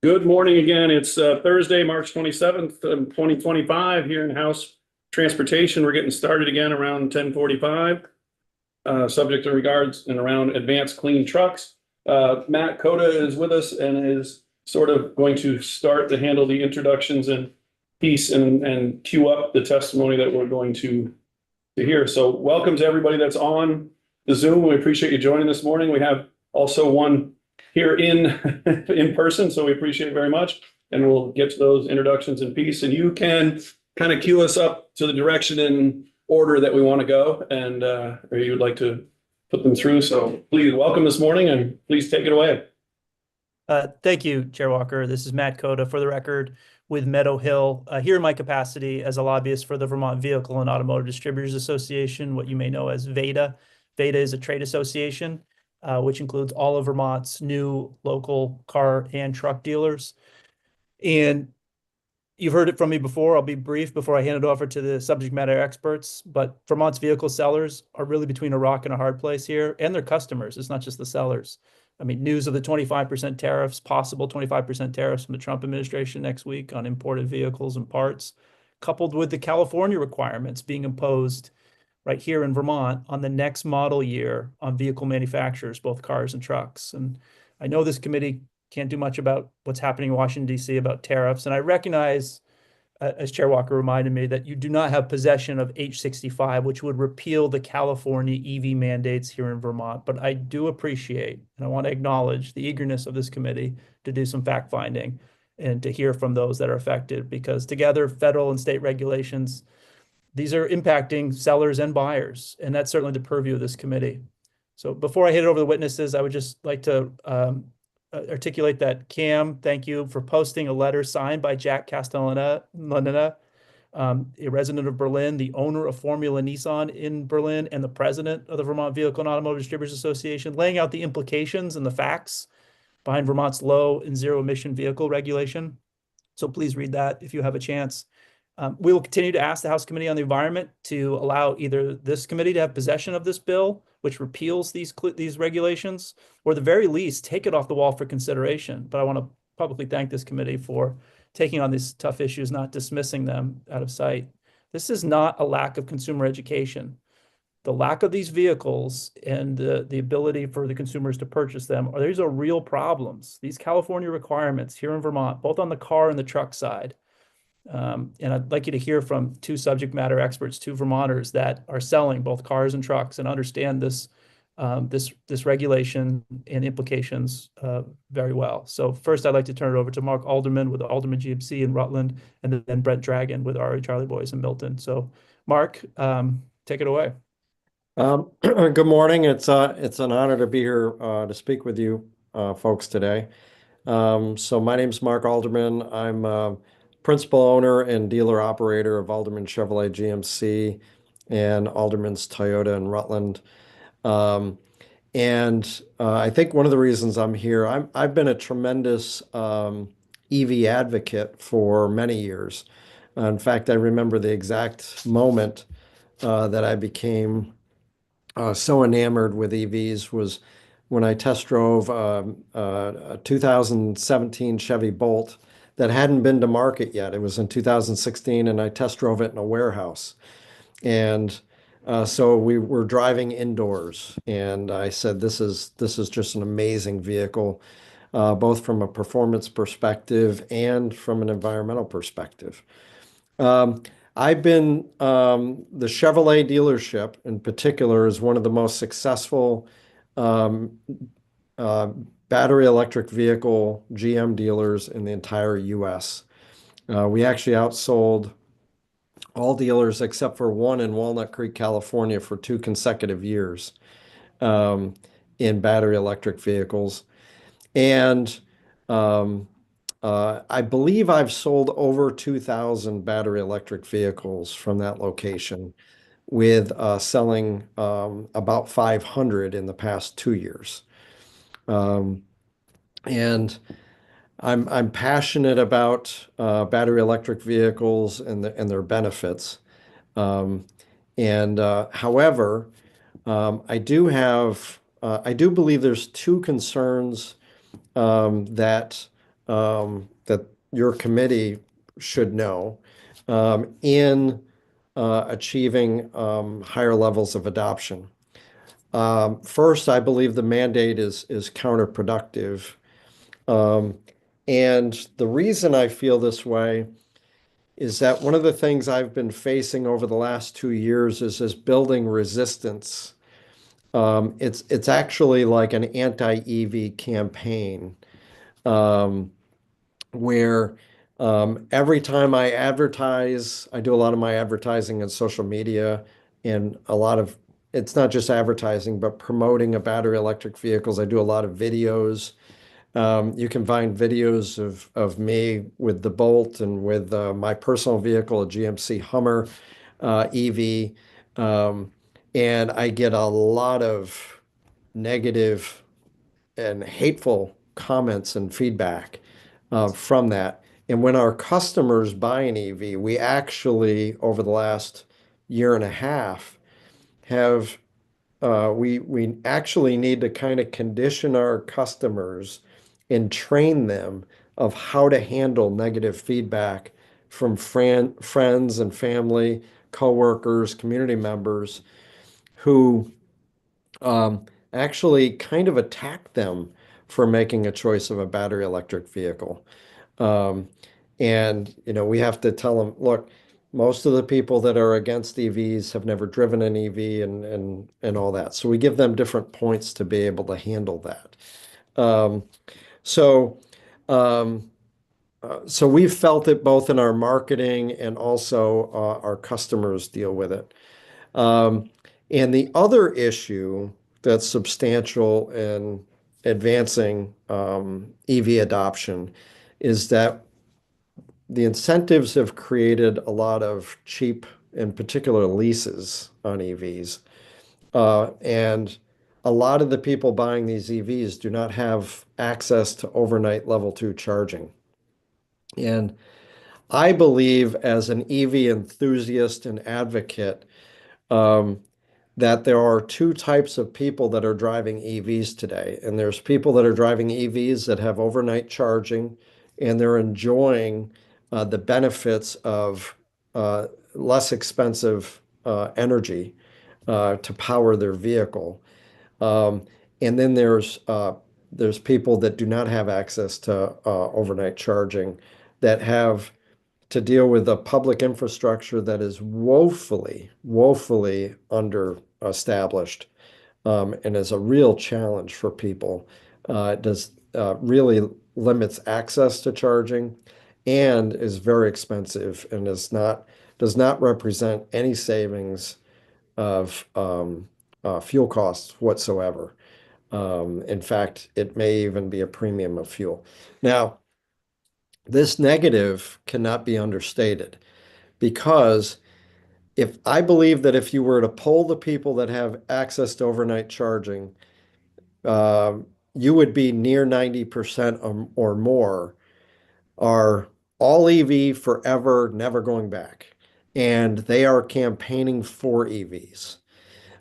Good morning again. It's Thursday, March 27th, 2025 here in House Transportation. We're getting started again around 10:45. Subject in regards and around advanced clean trucks. Matt Cota is with us and is sort of going to start to handle the introductions and piece and queue up the testimony that we're going to hear. So welcome to everybody that's on the Zoom. We appreciate you joining this morning. We have also one here in person, so we appreciate it very much. And we'll get to those introductions in peace. And you can kind of cue us up to the direction and order that we want to go, and or you would like to put them through. So please welcome this morning, and please take it away. Thank you, Chair Walker. This is Matt Cota, for the record, with Meadow Hill, here in my capacity as a lobbyist for the Vermont Vehicle and Automotive Distributors Association, what you may know as VEDA. VEDA is a trade association which includes all of Vermont's new local car and truck dealers. And you've heard it from me before. I'll be brief before I hand it over to the subject matter experts, but Vermont's vehicle sellers are really between a rock and a hard place here, and their customers. It's not just the sellers. I mean, news of the 25% tariffs, possible 25% tariffs from the Trump administration next week on imported vehicles and parts, coupled with the California requirements being imposed right here in Vermont on the next model year on vehicle manufacturers, both cars and trucks. And I know this committee can't do much about what's happening in Washington, D.C. about tariffs. And I recognize, as Chair Walker reminded me, that you do not have possession of H-65, which would repeal the California EV mandates here in Vermont. But I do appreciate, and I want to acknowledge the eagerness of this committee to do some fact finding and to hear from those that are affected, because together, federal and state regulations, these are impacting sellers and buyers, and that's certainly the purview of this committee. So before I hand it over to the witnesses, I would just like to articulate that Cam, thank you for posting a letter signed by Jack Castellana, a resident of Berlin, the owner of Formula Nissan in Berlin, and the president of the Vermont Vehicle and Automotive Distributors Association, laying out the implications and the facts behind Vermont's low and zero emission vehicle regulation. So please read that if you have a chance. We will continue to ask the House Committee on the Environment to allow either this committee to have possession of this bill, which repeals these regulations, or at the very least, take it off the wall for consideration. But I want to publicly thank this committee for taking on these tough issues, not dismissing them out of sight. This is not a lack of consumer education. The lack of these vehicles and the ability for the consumers to purchase them, these are real problems. These California requirements here in Vermont, both on the car and the truck side. And I'd like you to hear from two subject matter experts, two Vermonters that are selling both cars and trucks and understand this regulation and implications very well. So first, I'd like to turn it over to Mark Alderman with Alderman GMC in Rutland, and then Brent Dragon with RA Charlie Boys in Milton. So Mark, take it away. Good morning. It's an honor to be here to speak with you folks today. So my name's Mark Alderman. I'm principal owner and dealer operator of Alderman Chevrolet GMC and Alderman's Toyota in Rutland. I think one of the reasons I'm here, I've been a tremendous EV advocate for many years. In fact, I remember the exact moment that I became so enamored with EVs was when I test drove a 2017 Chevy Bolt that hadn't been to market yet. It was in 2016, and I test drove it in a warehouse. And so we were driving indoors, and I said, this is just an amazing vehicle, both from a performance perspective and from an environmental perspective. I've been, the Chevrolet dealership in particular is one of the most successful battery electric vehicle GM dealers in the entire US. We actually outsold all dealers except for one in Walnut Creek, California for 2 consecutive years in battery electric vehicles. And I believe I've sold over 2,000 battery electric vehicles from that location, with selling about 500 in the past 2 years. And I'm passionate about battery electric vehicles and their benefits. However, I do believe there's 2 concerns that that your committee should know in achieving higher levels of adoption. First, I believe the mandate is counterproductive. And the reason I feel this way is that one of the things I've been facing over the last 2 years is this building resistance. It's actually like an anti-EV campaign, where every time I advertise, I do a lot of my advertising on social media, and it's not just advertising, but promoting a battery electric vehicles. I do a lot of videos. You can find videos of me with the Bolt and with my personal vehicle, a GMC Hummer EV. And I get a lot of negative and hateful comments and feedback from that. And when our customers buy an EV, we actually, over the last year and a half, have we actually need to kind of condition our customers and train them of how to handle negative feedback from friends and family, coworkers, community members who actually kind of attack them for making a choice of a battery electric vehicle. Um, and we have to tell them, look, most of the people that are against EVs have never driven an EV and all that. So we give them different points to be able to handle that. Um, so um, so we've felt it both in our marketing and also our customers deal with it. And the other issue that's substantial in advancing EV adoption is that the incentives have created a lot of cheap, in particular, leases on EVs. And a lot of the people buying these EVs do not have access to overnight level 2 charging. And I believe, as an EV enthusiast and advocate, that there are two types of people that are driving EVs today. And there's people that are driving EVs that have overnight charging, and they're enjoying the benefits of less expensive energy to power their vehicle. And then there's people that do not have access to overnight charging, that have to deal with a public infrastructure that is woefully, woefully under established, and is a real challenge for people. It does really limits access to charging and is very expensive and does not represent any savings of fuel costs whatsoever. In fact, it may even be a premium of fuel. Now, this negative cannot be understated, because I believe that if you were to poll the people that have access to overnight charging, you would be near 90% or more are all EV forever, never going back. And they are campaigning for EVs.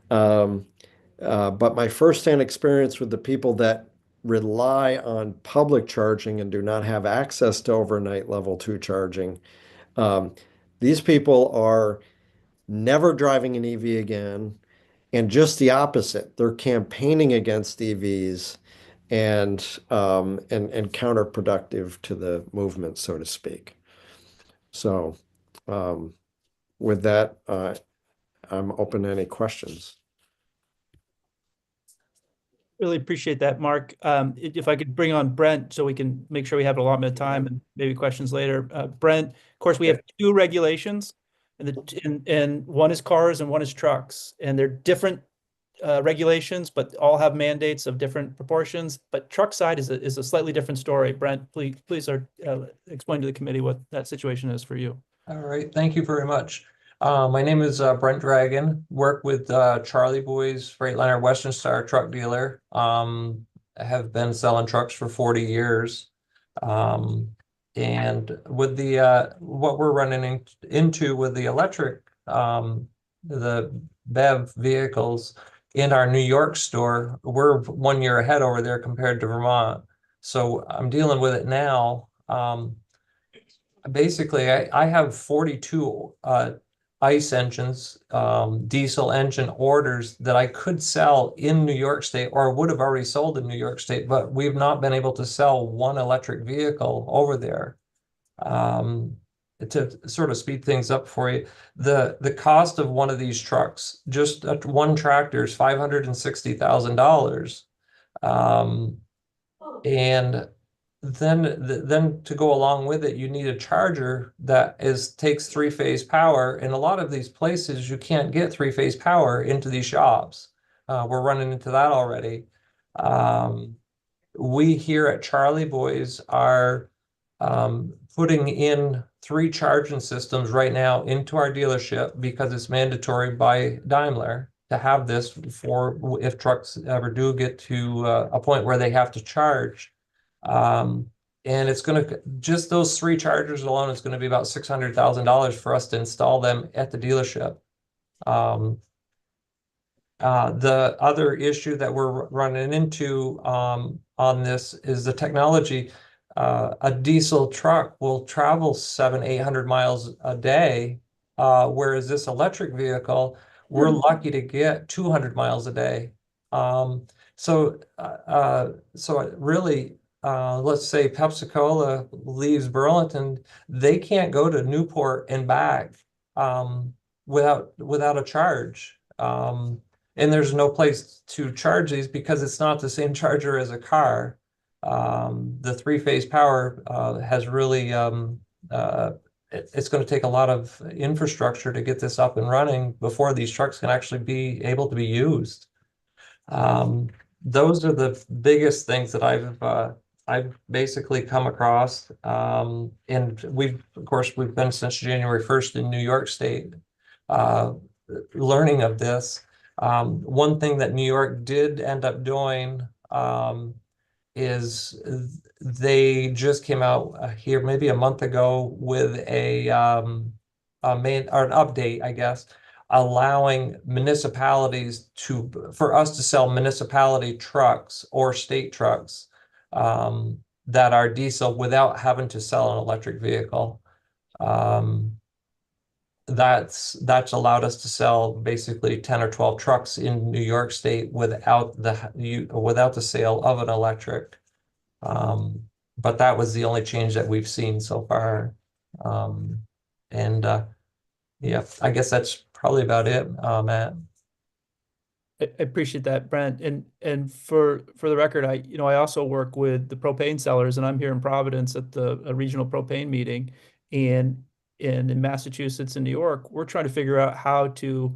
But my firsthand experience with the people that rely on public charging and do not have access to overnight level 2 charging, these people are never driving an EV again, and just the opposite. They're campaigning against EVs and counterproductive to the movement, so to speak. So with that, I'm open to any questions. Really appreciate that, Mark. If I could bring on Brent so we can make sure we have an allotment of time and maybe questions later. Brent, of course, we have two regulations, and one is cars and one is trucks, and they're different regulations, but all have mandates of different proportions. But truck side is a slightly different story. Brent, please explain to the committee what that situation is for you. All right, thank you very much. My name is Brent Dragon, work with Charlie Boys Freightliner Western Star truck dealer. I have been selling trucks for 40 years. And with the what we're running into with the electric, the BEV vehicles in our New York store, we're 1 year ahead over there compared to Vermont. So I'm dealing with it now. Basically, I have 42 ICE engines, diesel engine orders that I could sell in New York State or would have already sold in New York State, but we've not been able to sell one electric vehicle over there. To sort of speed things up for you, the cost of one of these trucks, just one tractor, is $560,000. And then to go along with it, you need a charger that takes three-phase power. And a lot of these places, you can't get three-phase power into these shops. We're running into that already. We here at Charlie Boys are putting in 3 charging systems right now into our dealership because it's mandatory by Daimler to have this for if trucks ever do get to a point where they have to charge. And it's going to, just those 3 chargers alone, it's going to be about $600,000 for us to install them at the dealership. The other issue that we're running into on this is the technology. A diesel truck will travel 700-800 miles a day, whereas this electric vehicle, we're lucky to get 200 miles a day. So really, let's say Pepsi-Cola leaves Burlington, they can't go to Newport and back without a charge. And there's no place to charge these because it's not the same charger as a car. The three-phase power has really, it's going to take a lot of infrastructure to get this up and running before these trucks can actually be able to be used. Those are the biggest things that I've basically come across. And of course, we've been since January 1st in New York State, learning of this. One thing that New York did end up doing is they just came out here maybe a month ago with an update, I guess, allowing municipalities for us to sell municipality trucks or state trucks that are diesel without having to sell an electric vehicle. That's allowed us to sell basically 10 or 12 trucks in New York State without the sale of an electric. But that was the only change that we've seen so far. Yeah, I guess that's probably about it, Matt. I appreciate that, Brent. And for the record, I also work with the propane sellers, and I'm here in Providence at a regional propane meeting, and in Massachusetts and New York, we're trying to figure out how to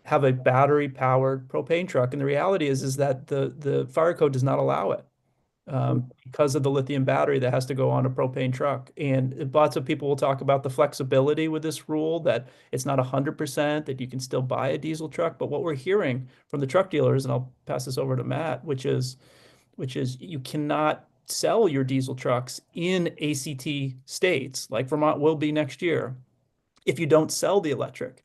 have a battery-powered propane truck. And the reality is that the fire code does not allow it because of the lithium battery that has to go on a propane truck. And lots of people will talk about the flexibility with this rule, that it's not 100%, that you can still buy a diesel truck. But what we're hearing from the truck dealers, and I'll pass this over to Matt, which is you cannot sell your diesel trucks in ACT states, like Vermont will be next year, if you don't sell the electric.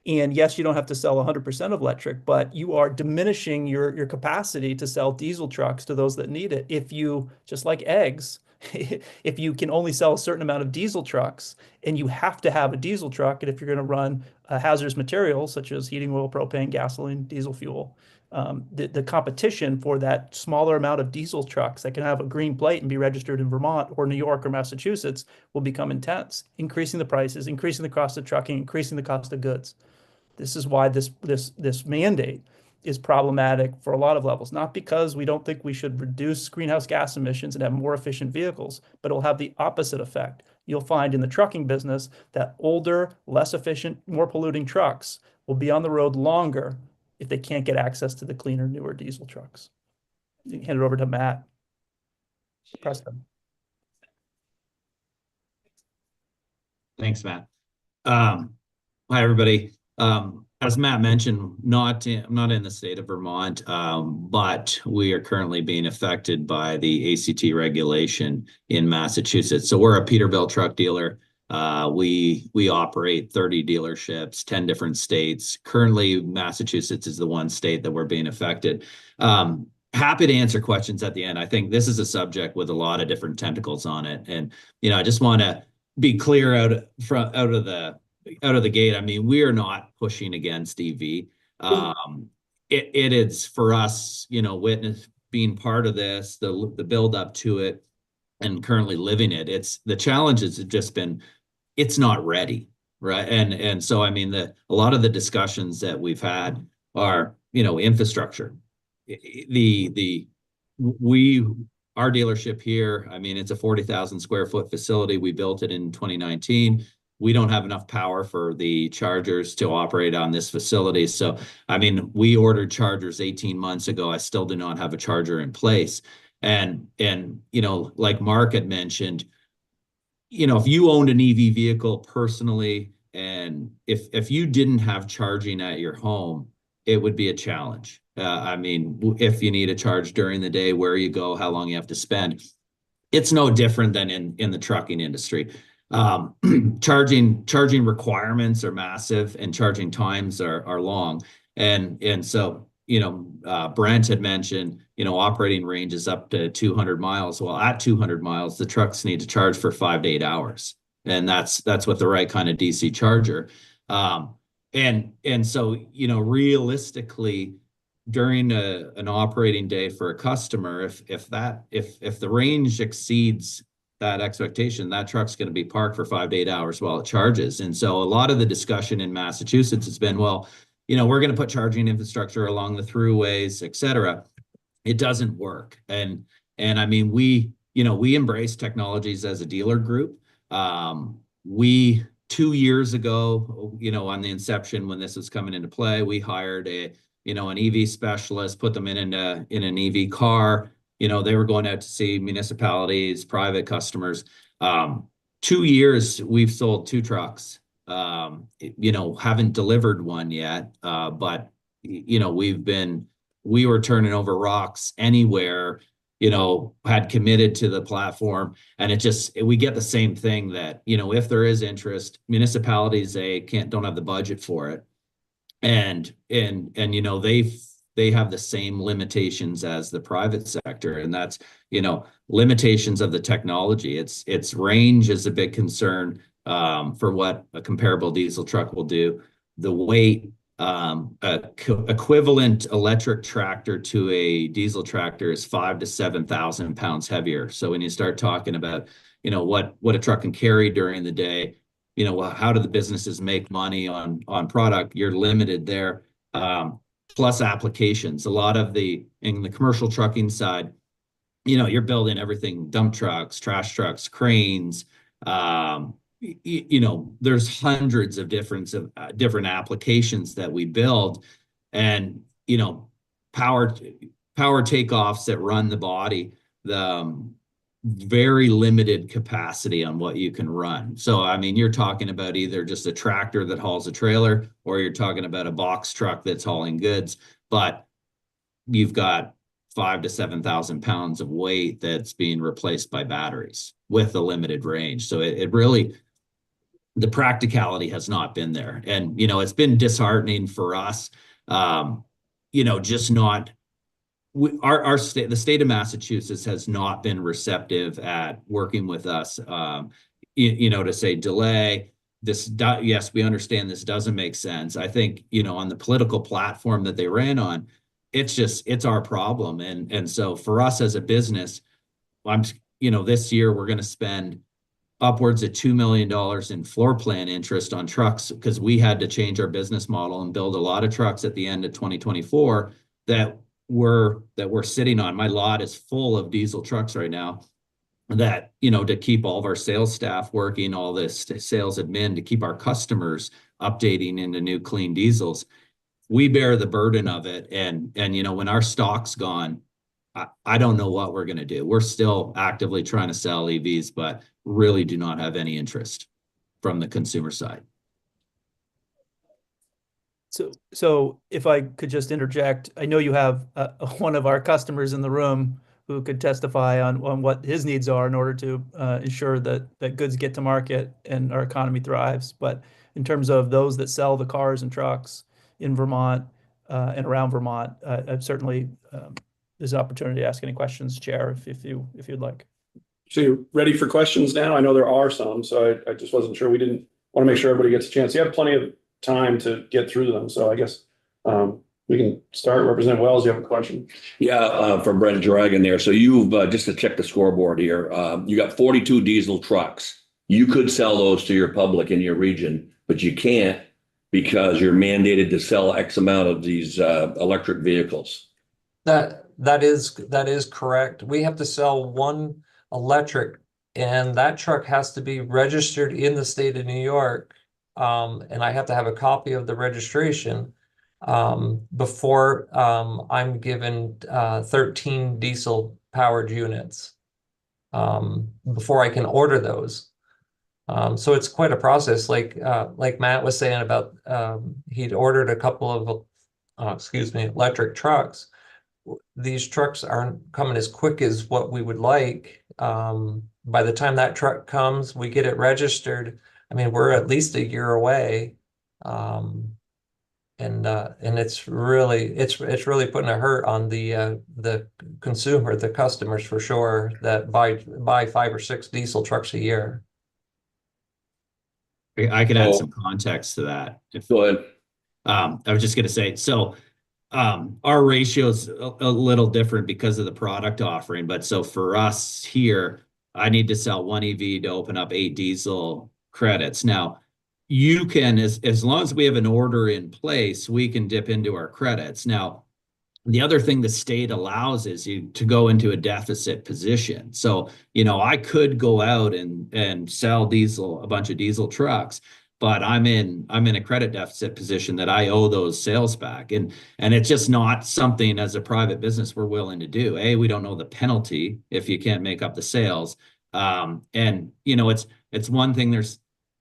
And yes, you don't have to sell 100% of electric, but you are diminishing your capacity to sell diesel trucks to those that need it. If you, just like eggs, if you can only sell a certain amount of diesel trucks and you have to have a diesel truck, and if you're going to run hazardous materials such as heating oil, propane, gasoline, diesel fuel, the competition for that smaller amount of diesel trucks that can have a green plate and be registered in Vermont or New York or Massachusetts will become intense, increasing the prices, increasing the cost of trucking, increasing the cost of goods. This is why this mandate is problematic for a lot of levels, not because we don't think we should reduce greenhouse gas emissions and have more efficient vehicles, but it'll have the opposite effect. You'll find in the trucking business that older, less efficient, more polluting trucks will be on the road longer if they can't get access to the cleaner, newer diesel trucks. Hand it over to Matt. Preston. Thanks, Matt. Hi, everybody. As Matt mentioned, I'm not in the state of Vermont, but we are currently being affected by the ACT regulation in Massachusetts. So we're a Peterbilt truck dealer. We operate 30 dealerships, 10 different states. Currently, Massachusetts is the one state that we're being affected. happy to answer questions at the end. I think this is a subject with a lot of different tentacles on it. And, I just want to be clear out of the gate. I mean, we are not pushing against EV. It is for us, witness being part of this, the build up to it and currently living it. It's the challenges have just been, it's not ready. Right. And so, I mean, a lot of the discussions that we've had are, infrastructure. Our dealership here, I mean, it's a 40,000 square foot facility. We built it in 2019. We don't have enough power for the chargers to operate on this facility. So, I mean, we ordered chargers 18 months ago. I still do not have a charger in place. And like Mark had mentioned, if you owned an EV vehicle personally, and if you didn't have charging at your home, it would be a challenge. I mean, if you need a charge during the day, where you go, how long you have to spend, it's no different than in the trucking industry. Charging requirements are massive, and charging times are long. And so, Brent had mentioned, operating range is up to 200 miles. Well, at 200 miles, the trucks need to charge for 5 to 8 hours. And that's with the right kind of DC charger. And so, realistically, during an operating day for a customer, if the range exceeds that expectation, that truck's going to be parked for 5 to 8 hours while it charges. And so a lot of the discussion in Massachusetts has been, well, we're going to put charging infrastructure along the throughways, et cetera. It doesn't work. And I mean, we embrace technologies as a dealer group. We 2 years ago, on the inception, when this was coming into play, we hired an EV specialist, put them in an EV car. They were going out to see municipalities, private customers. 2 years, we've sold 2 trucks. Haven't delivered one yet, but we were turning over rocks anywhere, had committed to the platform, and we get the same thing that, if there is interest, municipalities, don't have the budget for it. And they have the same limitations as the private sector, and that's, limitations of the technology. Its range is a big concern, for what a comparable diesel truck will do. The weight, equivalent electric tractor to a diesel tractor is 5,000 to 7,000 pounds heavier. So when you start talking about, what a truck can carry during the day, how do the businesses make money on product? You're limited there. Plus applications. A lot of in the commercial trucking side, you're building everything: dump trucks, trash trucks, cranes. There's hundreds of different applications that we build, and power takeoffs that run the body, the very limited capacity on what you can run. So, I mean, you're talking about either just a tractor that hauls a trailer, or you're talking about a box truck that's hauling goods, but you've got 5,000 to 7,000 pounds of weight that's being replaced by batteries with a limited range. So it really, the practicality has not been there. And, it's been disheartening for us, just not, the state of Massachusetts has not been receptive at working with us, to say delay this. Yes, we understand this doesn't make sense. I think, on the political platform that they ran on, it's our problem. And so for us as a business, this year we're going to spend upwards of $2 million in floor plan interest on trucks, because we had to change our business model and build a lot of trucks at the end of 2024 that we're sitting on. My lot is full of diesel trucks right now, that, to keep all of our sales staff working, all this sales admin, to keep our customers updating into new clean diesels. We bear the burden of it. And when our stock's gone, I don't know what we're going to do. We're still actively trying to sell EVs, but really do not have any interest from the consumer side. So if I could just interject, I know you have one of our customers in the room who could testify on what his needs are in order to ensure that goods get to market and our economy thrives. But in terms of those that sell the cars and trucks in Vermont and around Vermont, I've certainly there's an opportunity to ask any questions, Chair, if you'd like. So you're ready for questions now? I know there are some, so I just wasn't sure. We didn't want to make sure everybody gets a chance. You have plenty of time to get through them, so I guess we can start. Representative Wells, you have a question? Yeah, from Brent Dragon there. So you've, just to check the scoreboard here, you got 42 diesel trucks. You could sell those to your public in your region, but you can't because you're mandated to sell X amount of these electric vehicles. That is correct. We have to sell one electric, and that truck has to be registered in the state of New York. And I have to have a copy of the registration before I'm given 13 diesel powered units before I can order those. So it's quite a process. Like Matt was saying about he'd ordered a couple of electric trucks. These trucks aren't coming as quick as what we would like. By the time that truck comes, we get it registered. I mean, we're at least a year away. And it's really putting a hurt on the consumer, the customers for sure, that buy 5 or 6 diesel trucks a year. I can add some context to that. Go ahead. I was just going to say, so our ratio is a little different because of the product offering. But so for us here, I need to sell 1 EV to open up 8 diesel credits. Now, you can, as long as we have an order in place, we can dip into our credits. Now, the other thing the state allows is you to go into a deficit position. So, I could go out and sell a bunch of diesel trucks, but I'm in a credit deficit position that I owe those sales back. And it's just not something as a private business we're willing to do. We don't know the penalty if you can't make up the sales. It's one thing. There's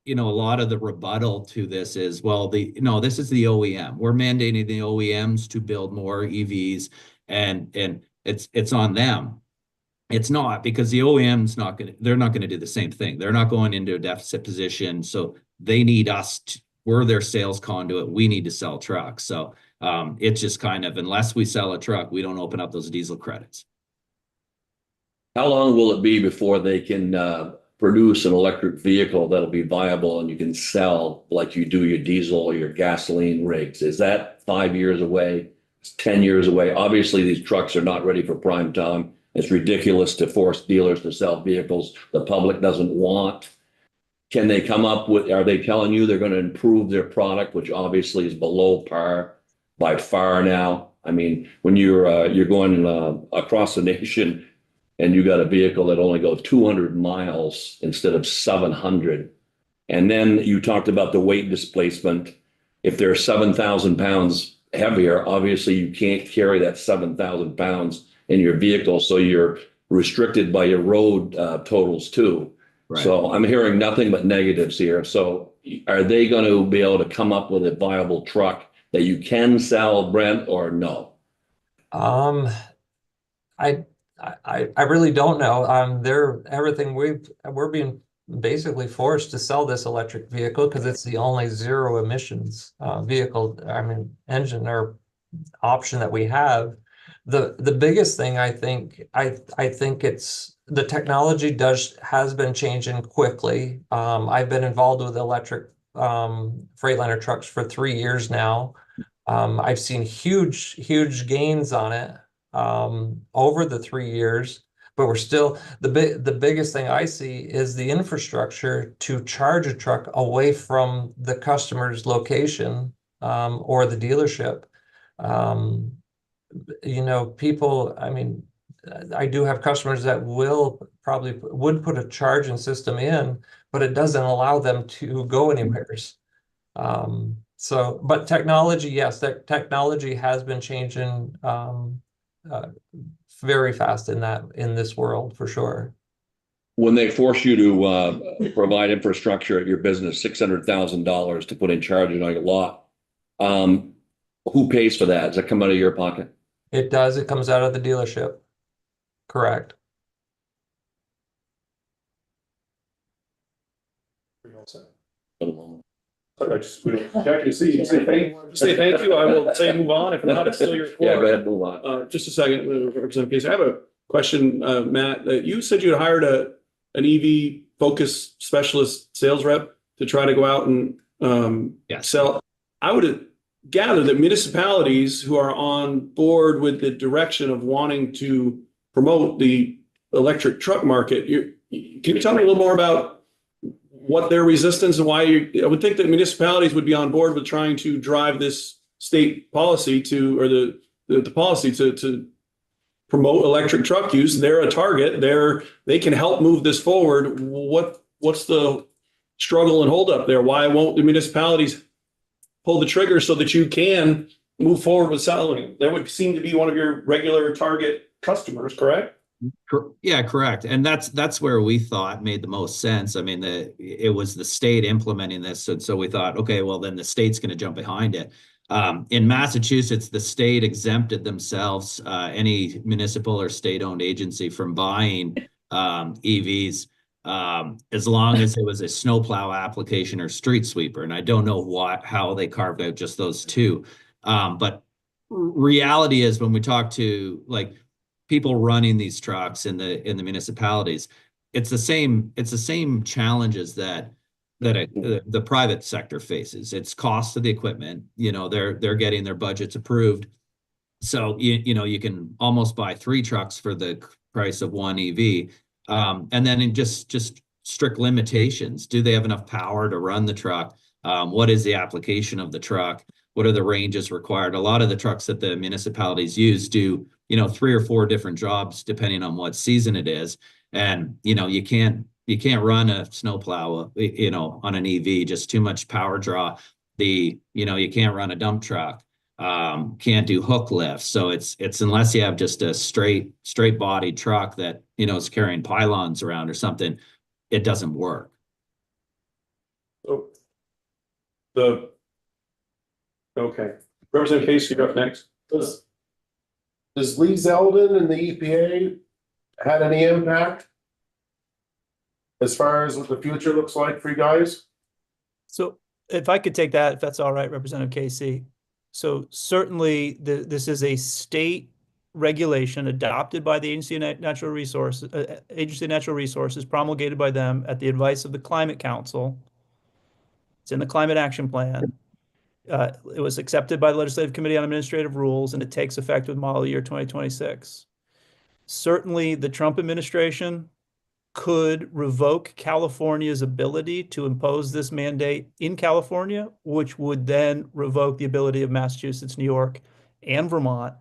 a lot of the rebuttal to this is, well, this is the OEM. We're mandating the OEMs to build more EVs, and it's on them. It's not, because the OEM's they're not going to do the same thing. They're not going into a deficit position, so they need us. We're their sales conduit. We need to sell trucks. So it's just kind of, unless we sell a truck, we don't open up those diesel credits. How long will it be before they can produce an electric vehicle that'll be viable and you can sell like you do your diesel or your gasoline rigs? Is that 5 years away? It's 10 years away? Obviously, these trucks are not ready for prime time. It's ridiculous to force dealers to sell vehicles the public doesn't want. Can they come up with, are they telling you they're going to improve their product, which obviously is below par by far now? I mean, when you're going across the nation and you got a vehicle that only goes 200 miles instead of 700. And then you talked about the weight displacement. If they're 7,000 pounds heavier, obviously you can't carry that 7,000 pounds in your vehicle. So you're restricted by your road totals too. Right. So I'm hearing nothing but negatives here. So are they going to be able to come up with a viable truck that you can sell, Brent, or no? I really don't know. We're being basically forced to sell this electric vehicle because it's the only zero emissions vehicle, engine or option that we have. The biggest thing I think it's the technology has been changing quickly. I've been involved with electric Freightliner trucks for 3 years now. I've seen huge gains on it over the 3 years, but we're still, the biggest thing I see is the infrastructure to charge a truck away from the customer's location or the dealership. I do have customers that would put a charging system in, but it doesn't allow them to go anywhere. But technology, yes, technology has been changing very fast in this world for sure. When they force you to provide infrastructure at your business, $600,000 to put in charging on your lot, who pays for that? Does that come out of your pocket? It does. It comes out of the dealership. Correct. I just check and see. Say thank you. I will say move on. If not, it's still your Yeah, go floor. ahead, move on. Just a second, Representative Casey. I have a question, Matt. You said you had hired an EV focus specialist sales rep to try to go out and Yes. sell. I would gather that municipalities who are on board with the direction of wanting to promote the electric truck market, can you tell me a little more about what their resistance and why I would think that municipalities would be on board with trying to drive this state policy or the policy to promote electric truck use. They're a target. They can help move this forward. What's the struggle and hold up there? Why won't the municipalities pull the trigger so that you can move forward with selling? That would seem to be one of your regular target customers, correct? Yeah, correct. And that's where we thought made the most sense. I mean, it was the state implementing this. And so we thought, okay, well, then the state's going to jump behind it. In Massachusetts, the state exempted themselves, any municipal or state-owned agency from buying EVs as long as it was a snowplow application or street sweeper. And I don't know how they carved out just those two. But reality is when we talk to like people running these trucks in the municipalities, it's the same challenges that the private sector faces. It's cost of the equipment. You know, they're getting their budgets approved. So you can almost buy 3 trucks for the price of one EV. And then in just strict limitations. Do they have enough power to run the truck? What is the application of the truck? What are the ranges required? A lot of the trucks that the municipalities use do, 3 or 4 different jobs depending on what season it is. And, you can't run a snowplow, on an EV, just too much power draw. You can't run a dump truck, can't do hook lifts. So it's unless you have just a straight body truck that, is carrying pylons around or something, it doesn't work. So okay. Representative Casey, you're up next. Does Lee Zeldin and the EPA had any impact as far as what the future looks like for you guys? So if I could take that, if that's all right, Representative Casey. So certainly this is a state regulation adopted by the Agency of Natural Resources, promulgated by them at the advice of the Climate Council. It's in the Climate Action Plan. It was accepted by the Legislative Committee on Administrative Rules, and it takes effect with model year 2026. Certainly, the Trump administration could revoke California's ability to impose this mandate in California, which would then revoke the ability of Massachusetts, New York, and Vermont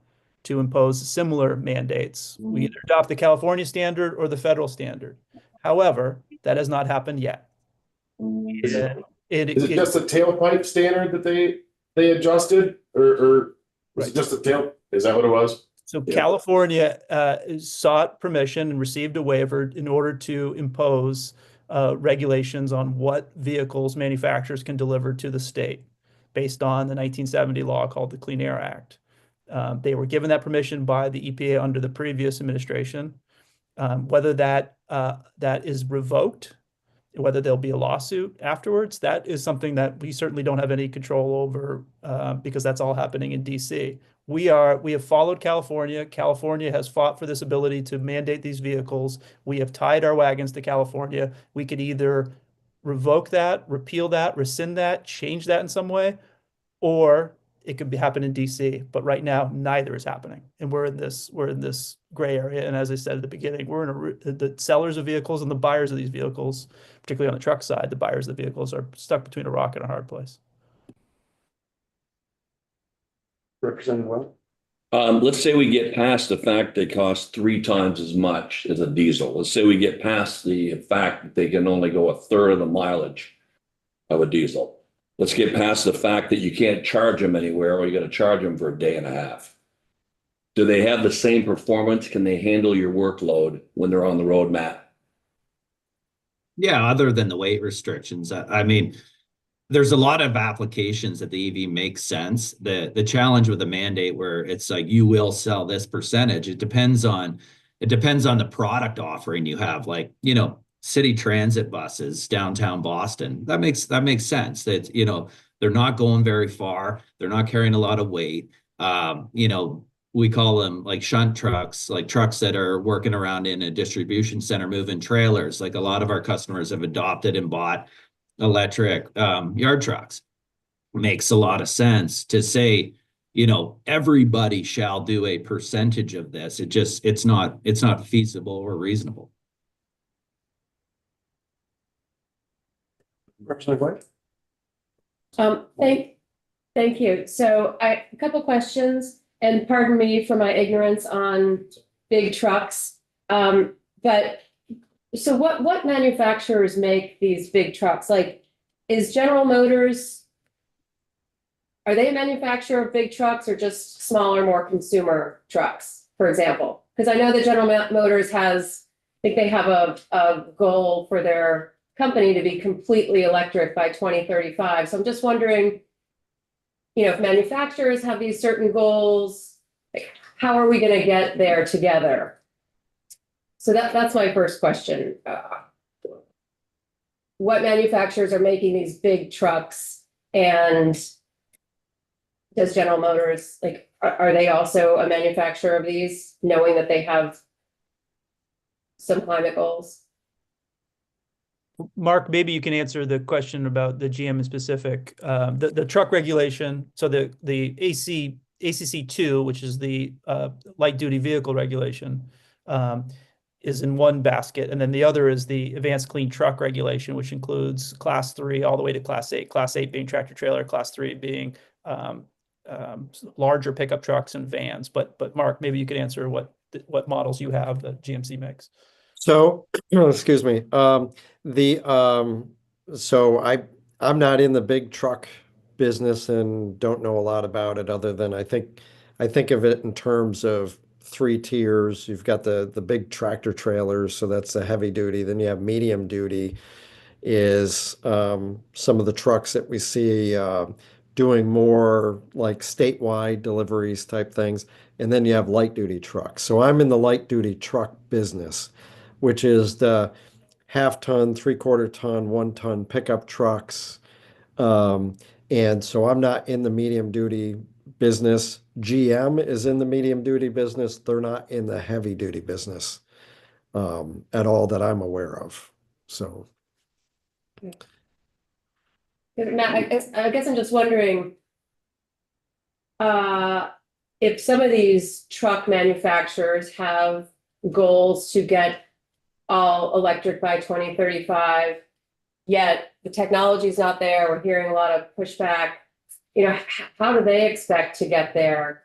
to impose similar mandates. We either adopt the California standard or the federal standard. However, that has not happened yet. Is it just a tailpipe standard that they adjusted, or was it just a tail? Is that what it was? So California sought permission and received a waiver in order to impose regulations on what vehicles manufacturers can deliver to the state based on the 1970 law called the Clean Air Act. They were given that permission by the EPA under the previous administration. Whether that is revoked, whether there'll be a lawsuit afterwards, that is something that we certainly don't have any control over because that's all happening in DC. We have followed California. California has fought for this ability to mandate these vehicles. We have tied our wagons to California. We could either revoke that, repeal that, rescind that, change that in some way, or it could happen in DC. But right now, neither is happening, and we're in this gray area. And as I said at the beginning, the sellers of vehicles and the buyers of these vehicles, particularly on the truck side, the buyers of the vehicles are stuck between a rock and a hard place. Representative Well. Let's say we get past the fact they cost 3 times as much as a diesel. Let's say we get past the fact that they can only go 1/3 of the mileage of a diesel. Let's get past the fact that you can't charge them anywhere, or you got to charge them for a day and a half. Do they have the same performance? Can they handle your workload when they're on the road, Matt? Yeah, other than the weight restrictions. I mean, there's a lot of applications that the EV makes sense. The challenge with the mandate where it's like you will sell this percentage, it depends on the product offering you have. Like, city transit buses downtown Boston. That makes sense. That, you know, they're not going very far. They're not carrying a lot of weight. You know, we call them like shunt trucks, like trucks that are working around in a distribution center moving trailers. Like a lot of our customers have adopted and bought electric yard trucks. Makes a lot of sense to say, you know, everybody shall do a percentage of this. It's not feasible or reasonable. Representative White? Thank you. So a couple questions, and pardon me for my ignorance on big trucks. But so what manufacturers make these big trucks? Like, is General Motors, are they a manufacturer of big trucks or just smaller, more consumer trucks, for example? Because I know that General Motors has, I think they have a goal for their company to be completely electric by 2035. So I'm just wondering, you know, if manufacturers have these certain goals, like, how are we going to get there together? So that's my first question. What manufacturers are making these big trucks, and does General Motors, like, are they also a manufacturer of these, knowing that they have some climate goals? Mark, maybe you can answer the question about the GM in specific. The truck regulation, so the ACC2, which is the light duty vehicle regulation, is in one basket, and then the other is the advanced clean truck regulation, which includes class 3 all the way to class 8. Class 8 being tractor trailer, class 3 being larger pickup trucks and vans. But Mark, maybe you could answer what models you have that GMC makes. So, excuse me. So I'm not in the big truck business and don't know a lot about it, other than I think of it in terms of 3 tiers. You've got the big tractor trailers, so that's the heavy duty. Then you have medium duty, is some of the trucks that we see doing more like statewide deliveries type things. And then you have light duty trucks. So I'm in the light duty truck business, which is the 1/2 ton, 3/4 ton, 1 ton pickup trucks. And so I'm not in the medium duty business. GM is in the medium duty business. They're not in the heavy duty business at all that I'm aware of. So. Matt, I guess I'm just wondering if some of these truck manufacturers have goals to get all electric by 2035, yet the technology's not there. We're hearing a lot of pushback. You know, how do they expect to get there?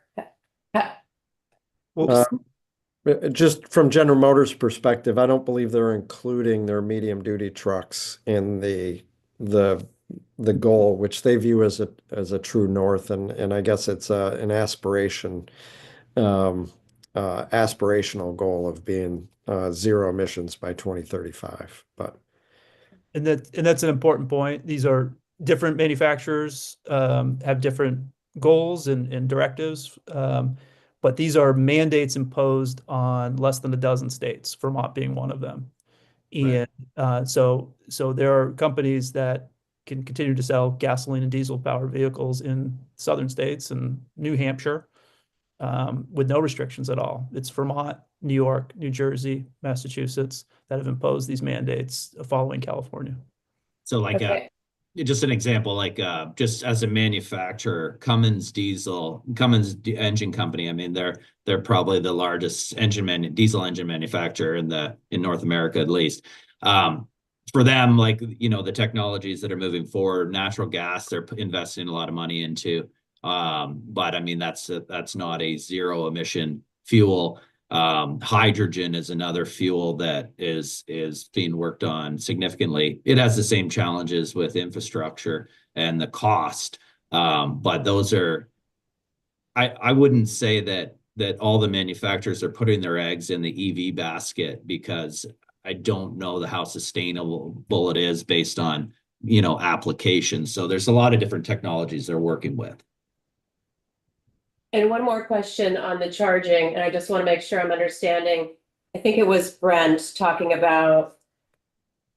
Well, Just from General Motors' perspective, I don't believe they're including their medium duty trucks in the goal, which they view as a true north, and I guess it's an aspirational goal of being zero emissions by 2035. But and that's an important point. These are different manufacturers, have different goals and directives, but these are mandates imposed on less than a dozen states, Vermont being one of them. And so there are companies that can continue to sell gasoline and diesel powered vehicles in southern states and New Hampshire with no restrictions at all. It's Vermont, New York, New Jersey, Massachusetts that have imposed these mandates following California. So like Okay. just an example, like just as a manufacturer, Cummins Engine Company. I mean, they're probably the largest diesel engine manufacturer in North America, at least. For them, like, you know, the technologies that are moving forward, natural gas, they're investing a lot of money into. But I mean, that's not a zero emission fuel. Hydrogen is another fuel that is being worked on significantly. It has the same challenges with infrastructure and the cost. But those are, I wouldn't say that all the manufacturers are putting their eggs in the EV basket, because I don't know how sustainable it is based on, you know, applications. So there's a lot of different technologies they're working with. And one more question on the charging, and I just want to make sure I'm understanding. I think it was Brent talking about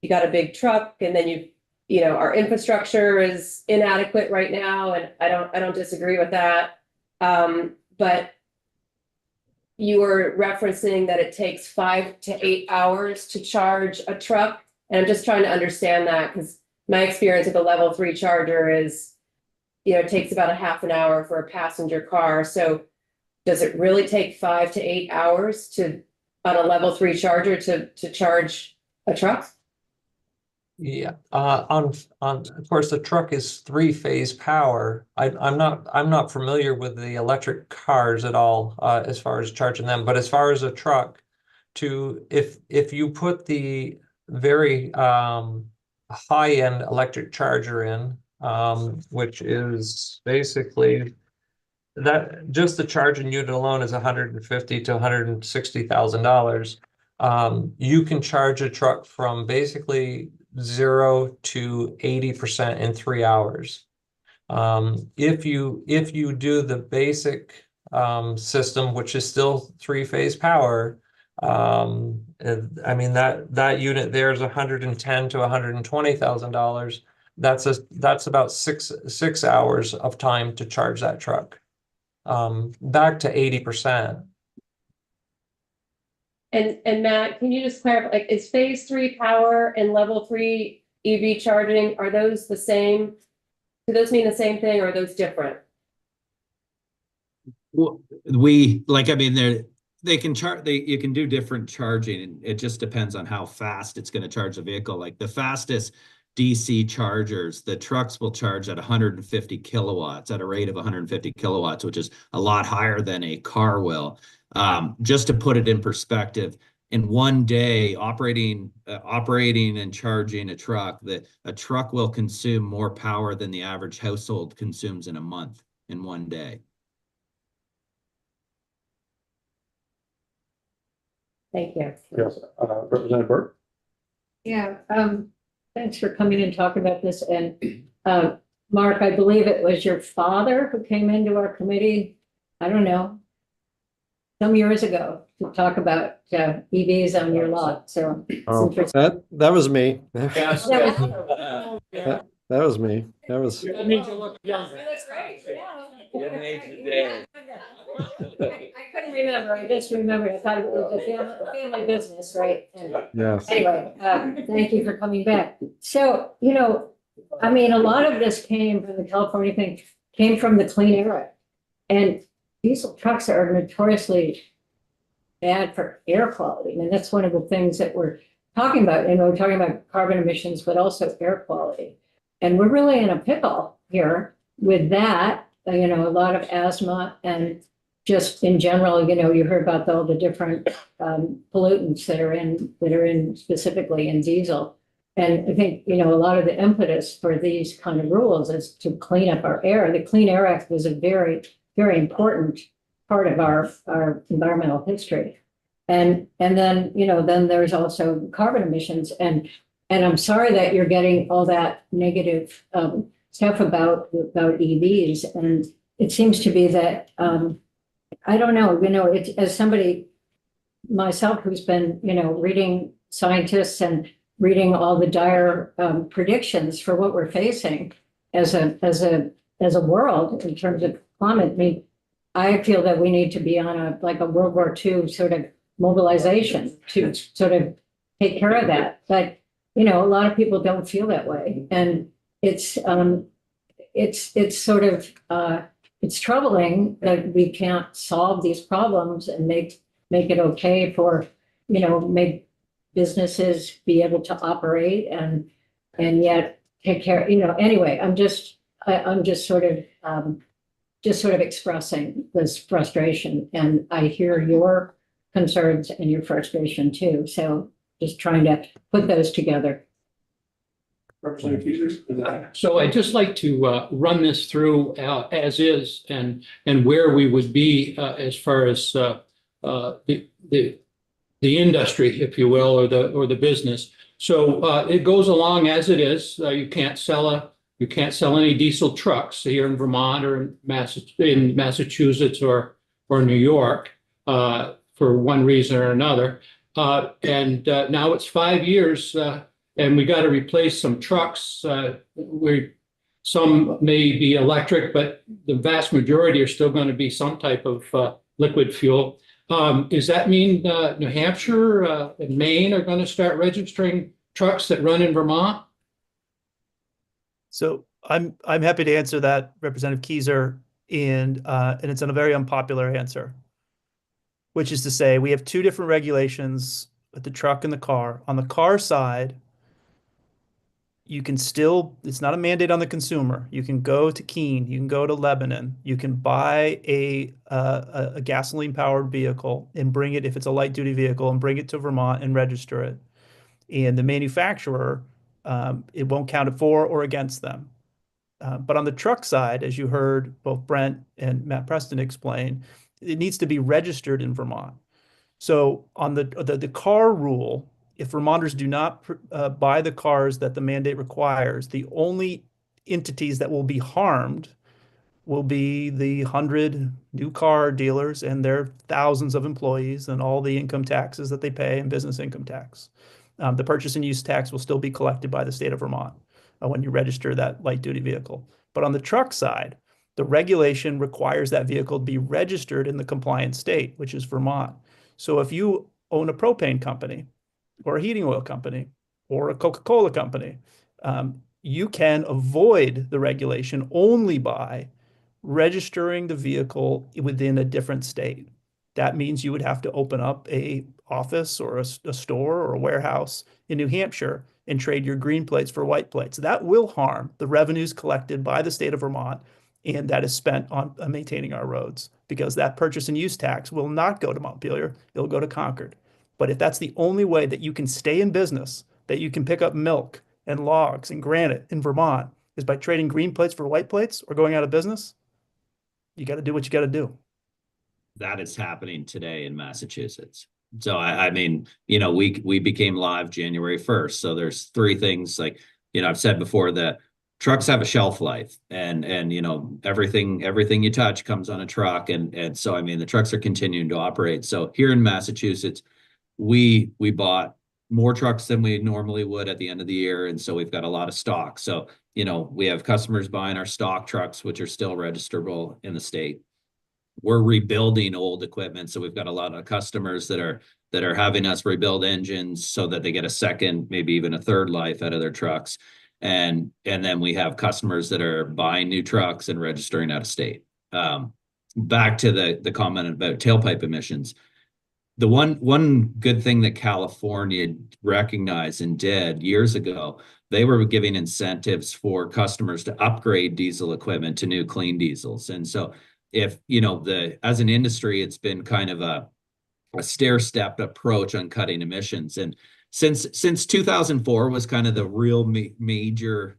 you got a big truck and then you know, our infrastructure is inadequate right now, and I don't disagree with that. But you were referencing that it takes 5 to 8 hours to charge a truck. And I'm just trying to understand that, because my experience with a level 3 charger is, you know, it takes about a half an hour for a passenger car. So does it really take 5 to 8 hours on a level 3 charger to charge a truck? Yeah, of course, the truck is 3-phase power. I'm not familiar with the electric cars at all, as far as charging them, but as far as a truck, if you put the very high-end electric charger in, which is basically that just the charging unit alone is $150,000 to $160,000. You can charge a truck from basically 0 to 80% in 3 hours. If you do the basic system, which is still 3-phase power, I mean that unit there is $110,000 to $120,000. That's about six hours of time to charge that truck. Back to 80%. And Matt, can you just clarify, like, is phase 3 power and level 3 EV charging, are those the same? Do those mean the same thing, or are those different? Well, I mean, they can charge, you can do different charging, and it just depends on how fast it's going to charge the vehicle. Like the fastest DC chargers, the trucks will charge at 150 kilowatts at a rate of 150 kilowatts, which is a lot higher than a car will. Just to put it in perspective, in one day operating and charging a truck, a truck will consume more power than the average household consumes in a month in one day. Thank you. Yes, Representative Burke? Yeah, thanks for coming and talking about this. And Mark, I believe it was your father who came into our committee, I don't know, some years ago to talk about EVs on your lot. So it's interesting. That was me. Yes. That was me. That was. That means you look younger. That's great. I couldn't remember. I just remembered. I thought it was a family business, right? And Yes. anyway, thank you for coming back. So, you know, I mean, a lot of this came from the California thing, came from the Clean Air Act. And diesel trucks are notoriously bad for air quality. I mean, that's one of the things that we're talking about. And we're talking about carbon emissions, but also air quality. And we're really in a pickle here with that, you know, a lot of asthma and just in general, you know, you heard about all the different pollutants that are in specifically in diesel. And I think, you know, a lot of the impetus for these kind of rules is to clean up our air. The Clean Air Act was a very, very important part of our environmental history. And then, you know, then there's also carbon emissions. And I'm sorry that you're getting all that negative stuff about EVs. And it seems to be that, I don't know, you know, it's as somebody myself who's been, you know, reading scientists and reading all the dire predictions for what we're facing as a world in terms of climate. I mean, I feel that we need to be on a World War II sort of mobilization to sort of take care of that. But, you know, a lot of people don't feel that way. And it's sort of, it's troubling that we can't solve these problems and make it okay for, you know, make businesses be able to operate and yet take care, you know, anyway, I'm just sort of expressing this frustration, and I hear your concerns and your frustration too. So just trying to put those together. Representative Peters? So I'd just like to run this through as is and where we would be as far as the industry, if you will, or the business. So it goes along as it is. You can't sell any diesel trucks here in Vermont or in Massachusetts or New York for one reason or another. And now it's 5 years and we got to replace some trucks. Some may be electric, but the vast majority are still going to be some type of liquid fuel. Does that mean New Hampshire and Maine are going to start registering trucks that run in Vermont? So I'm happy to answer that, Representative Keyser, and it's a very unpopular answer, which is to say we have two different regulations with the truck and the car. On the car side, you can still, it's not a mandate on the consumer. You can go to Keene, you can go to Lebanon, you can buy a gasoline powered vehicle and bring it, if it's a light duty vehicle, and bring it to Vermont and register it. And the manufacturer, it won't count for or against them. But on the truck side, as you heard both Brent and Matt Preston explain, it needs to be registered in Vermont. So on the car rule, if Vermonters do not buy the cars that the mandate requires, the only entities that will be harmed will be the 100 new car dealers and their thousands of employees and all the income taxes that they pay and business income tax. The purchase and use tax will still be collected by the state of Vermont when you register that light duty vehicle. But on the truck side, the regulation requires that vehicle to be registered in the compliant state, which is Vermont. So if you own a propane company or a heating oil company or a Coca-Cola company, you can avoid the regulation only by registering the vehicle within a different state. That means you would have to open up a office or a store or a warehouse in New Hampshire and trade your green plates for white plates. That will harm the revenues collected by the state of Vermont and that is spent on maintaining our roads, because that purchase and use tax will not go to Montpelier, it'll go to Concord. But if that's the only way that you can stay in business, that you can pick up milk and logs and granite in Vermont, is by trading green plates for white plates or going out of business, you got to do what you got to do. That is happening today in Massachusetts. So I mean, you know, we became live January 1st. So there's three things, like, you know, I've said before that trucks have a shelf life, and you know, everything you touch comes on a truck, and so I mean the trucks are continuing to operate. So here in Massachusetts, we bought more trucks than we normally would at the end of the year, and so we've got a lot of stock. So, you know, we have customers buying our stock trucks, which are still registerable in the state. We're rebuilding old equipment, so we've got a lot of customers that are having us rebuild engines so that they get a second, maybe even a third life out of their trucks. And then we have customers that are buying new trucks and registering out of state. Back to the comment about tailpipe emissions. The one good thing that California recognized and did years ago, they were giving incentives for customers to upgrade diesel equipment to new clean diesels. And so if, you know, as an industry, it's been kind of a stair-stepped approach on cutting emissions. And since 2004 was kind of the real major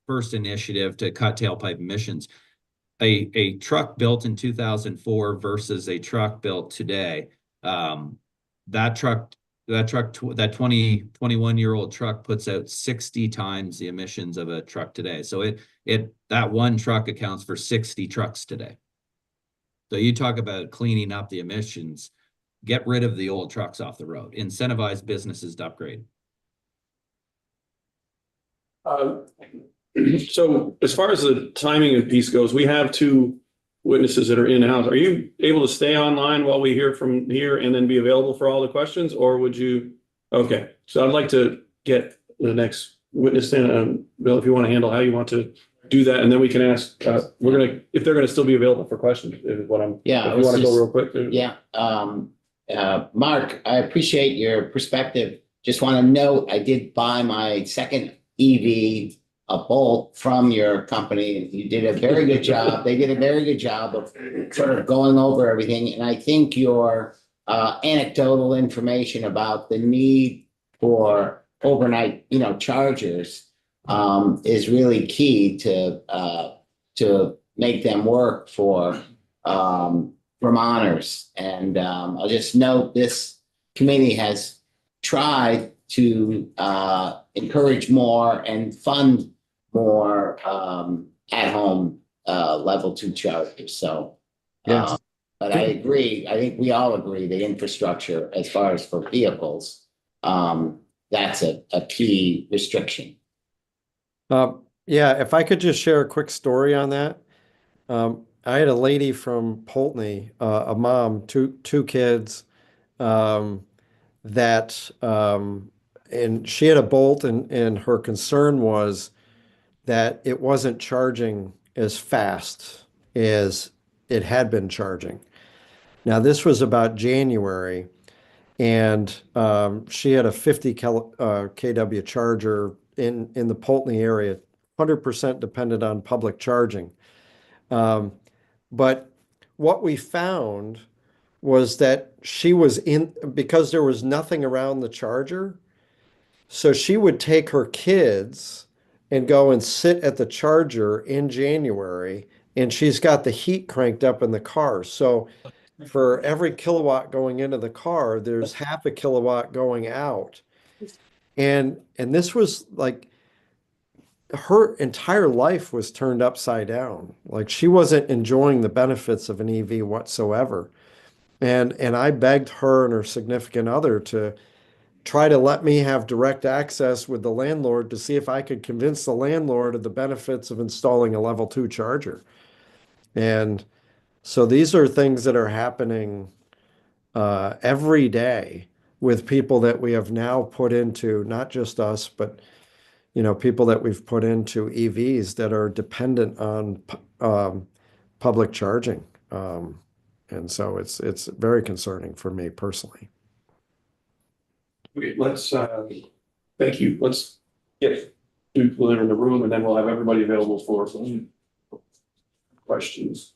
first initiative to cut tailpipe emissions, a truck built in 2004 versus a truck built today, that 21-year-old truck puts out 60 times the emissions of a truck today. So that one truck accounts for 60 trucks today. So you talk about cleaning up the emissions, get rid of the old trucks off the road, incentivize businesses to upgrade. So as far as the timing and piece goes, we have two witnesses that are in-house. Are you able to stay online while we hear from here and then be available for all the questions, or would you? Okay, so I'd like to get the next witness in. Bill, if you want to handle how you want to do that, and then we can ask, if they're gonna still be available for questions, is what I'm. Yeah. If you want to go real quick. Yeah. Mark, I appreciate your perspective. Just want to note, I did buy my second EV, a Bolt, from your company. You did a very good job. They did a very good job of sort of going over everything. And I think your anecdotal information about the need for overnight, chargers is really key to make them work for Vermonters. And I'll just note this committee has tried to encourage more and fund more at-home level 2 chargers. So, Yes. but I agree. I think we all agree the infrastructure, as far as for vehicles, that's a key restriction. Yeah, if I could just share a quick story on that. I had a lady from Poultney, a mom, two kids, that and she had a Bolt, and her concern was that it wasn't charging as fast as it had been charging. Now, this was about January, and she had a 50 kW charger in the Poultney area, 100% dependent on public charging. But what we found was that she was because there was nothing around the charger, so she would take her kids and go and sit at the charger in January, and she's got the heat cranked up in the car. So for every kilowatt going into the car, there's half a kilowatt going out. And this was like her entire life was turned upside down. Like she wasn't enjoying the benefits of an EV whatsoever. And I begged her and her significant other to try to let me have direct access with the landlord to see if I could convince the landlord of the benefits of installing a level 2 charger. And so these are things that are happening every day with people that we have now put into, not just us, but people that we've put into EVs that are dependent on public charging. And so it's very concerning for me personally. Let's, thank you. Let's get people in the room and then we'll have everybody available for some questions.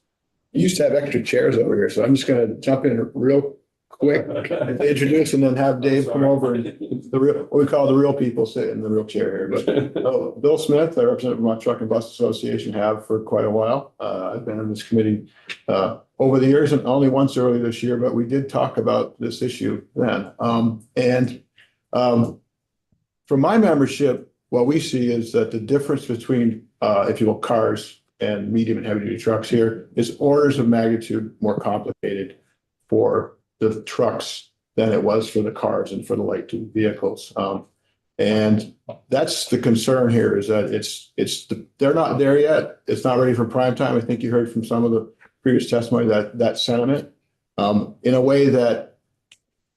We used to have extra chairs over here, so I'm just gonna jump in real quick, introduce and then have Dave come over and what we call the real people sit in the real chair here. But Bill Smith, I represent Vermont Truck and Bus Association, have for quite a while. I've been on this committee over the years and only once early this year, but we did talk about this issue then. From my membership, what we see is that the difference between, if you will, cars and medium and heavy duty trucks here is orders of magnitude more complicated for the trucks than it was for the cars and for the light duty vehicles. And that's the concern here, is that they're not there yet. It's not ready for prime time. I think you heard from some of the previous testimony that sentiment, in a way that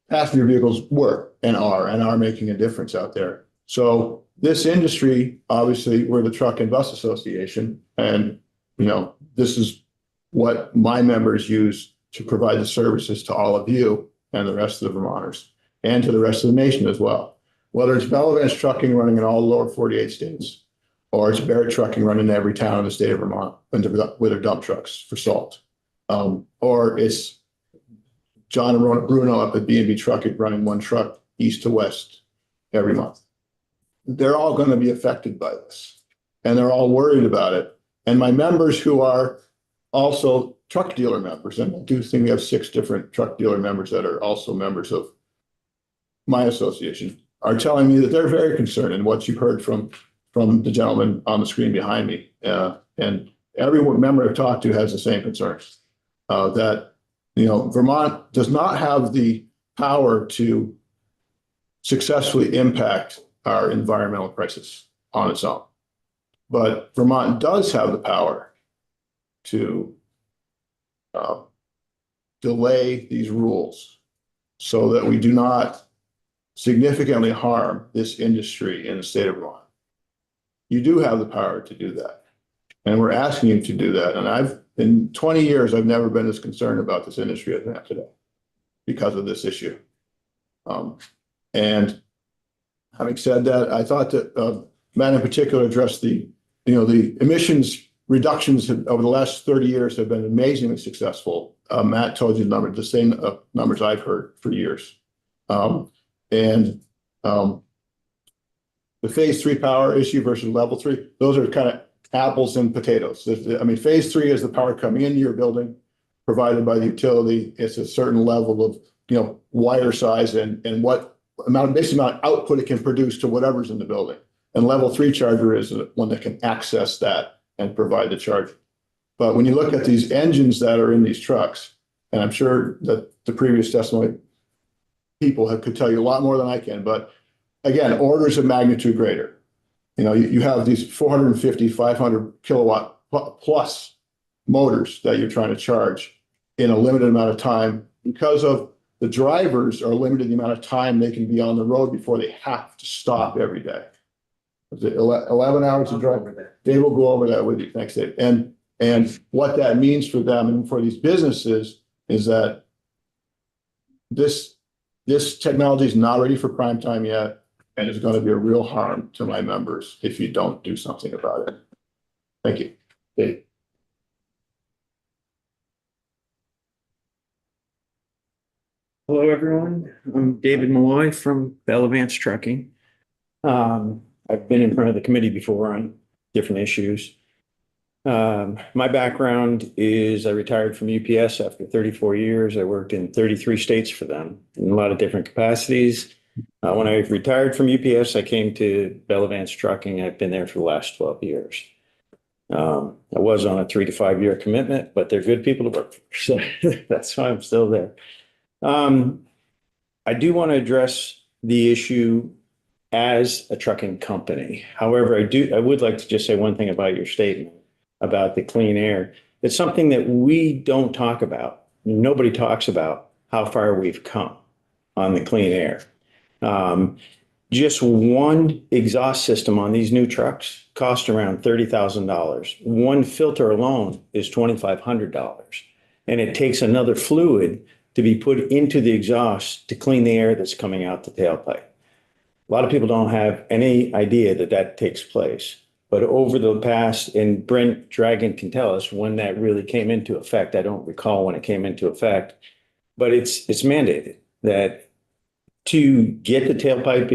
passenger vehicles were and are making a difference out there. So this industry, obviously, we're the Truck and Bus Association, and this is what my members use to provide the services to all of you and the rest of the Vermonters, and to the rest of the nation as well. Whether it's Bellavance Trucking running in all the lower 48 states, or it's Barrett Trucking running in every town in the state of Vermont with their dump trucks for salt, or it's John and Rona Bruno up at B&B Trucking running one truck east to west every month. They're all going to be affected by this, and they're all worried about it. And my members, who are also truck dealer members, and I do think we have 6 different truck dealer members that are also members of my association, are telling me that they're very concerned, and what you've heard from the gentleman on the screen behind me. And every member I've talked to has the same concerns, that Vermont does not have the power to successfully impact our environmental crisis on its own. But Vermont does have the power to delay these rules so that we do not significantly harm this industry in the state of Vermont. You do have the power to do that. And we're asking you to do that. And in 20 years, I've never been as concerned about this industry as I am today because of this issue. And having said that, I thought that Matt in particular addressed the emissions reductions over the last 30 years have been amazingly successful. Matt told you the same numbers I've heard for years. And the phase 3 power issue versus level 3, those are kind of apples and potatoes. I mean, phase 3 is the power coming into your building provided by the utility. It's a certain level of wire size and what basic amount of output it can produce to whatever's in the building. And level 3 charger is one that can access that and provide the charge. But when you look at these engines that are in these trucks, and I'm sure that the previous testimony people could tell you a lot more than I can, but again, orders of magnitude greater. You know, you have these 450, 500 kilowatt plus motors that you're trying to charge in a limited amount of time because of the drivers are limited the amount of time they can be on the road before they have to stop every day. Is it 11 hours of drive? They will go over that with you. Thanks, Dave. And what that means for them and for these businesses is that this technology is not ready for prime time yet, and it's going to be a real harm to my members if you don't do something about it. Thank you. Dave. Hello, everyone. I'm David Malloy from Bell Advanced Trucking. I've been in front of the committee before on different issues. My background is I retired from UPS after 34 years. I worked in 33 states for them in a lot of different capacities. When I retired from UPS, I came to Bell Advanced Trucking. I've been there for the last 12 years. I was on a 3 to 5 year commitment, but they're good people to work for. So that's why I'm still there. I do want to address the issue as a trucking company. However, I would like to just say one thing about your statement about the clean air. It's something that we don't talk about. Nobody talks about how far we've come on the clean air. Just one exhaust system on these new trucks cost around $30,000. One filter alone is $2,500. And it takes another fluid to be put into the exhaust to clean the air that's coming out the tailpipe. A lot of people don't have any idea that that takes place. But over the past, and Brent Dragon can tell us when that really came into effect. I don't recall when it came into effect, but it's mandated that to get the tailpipe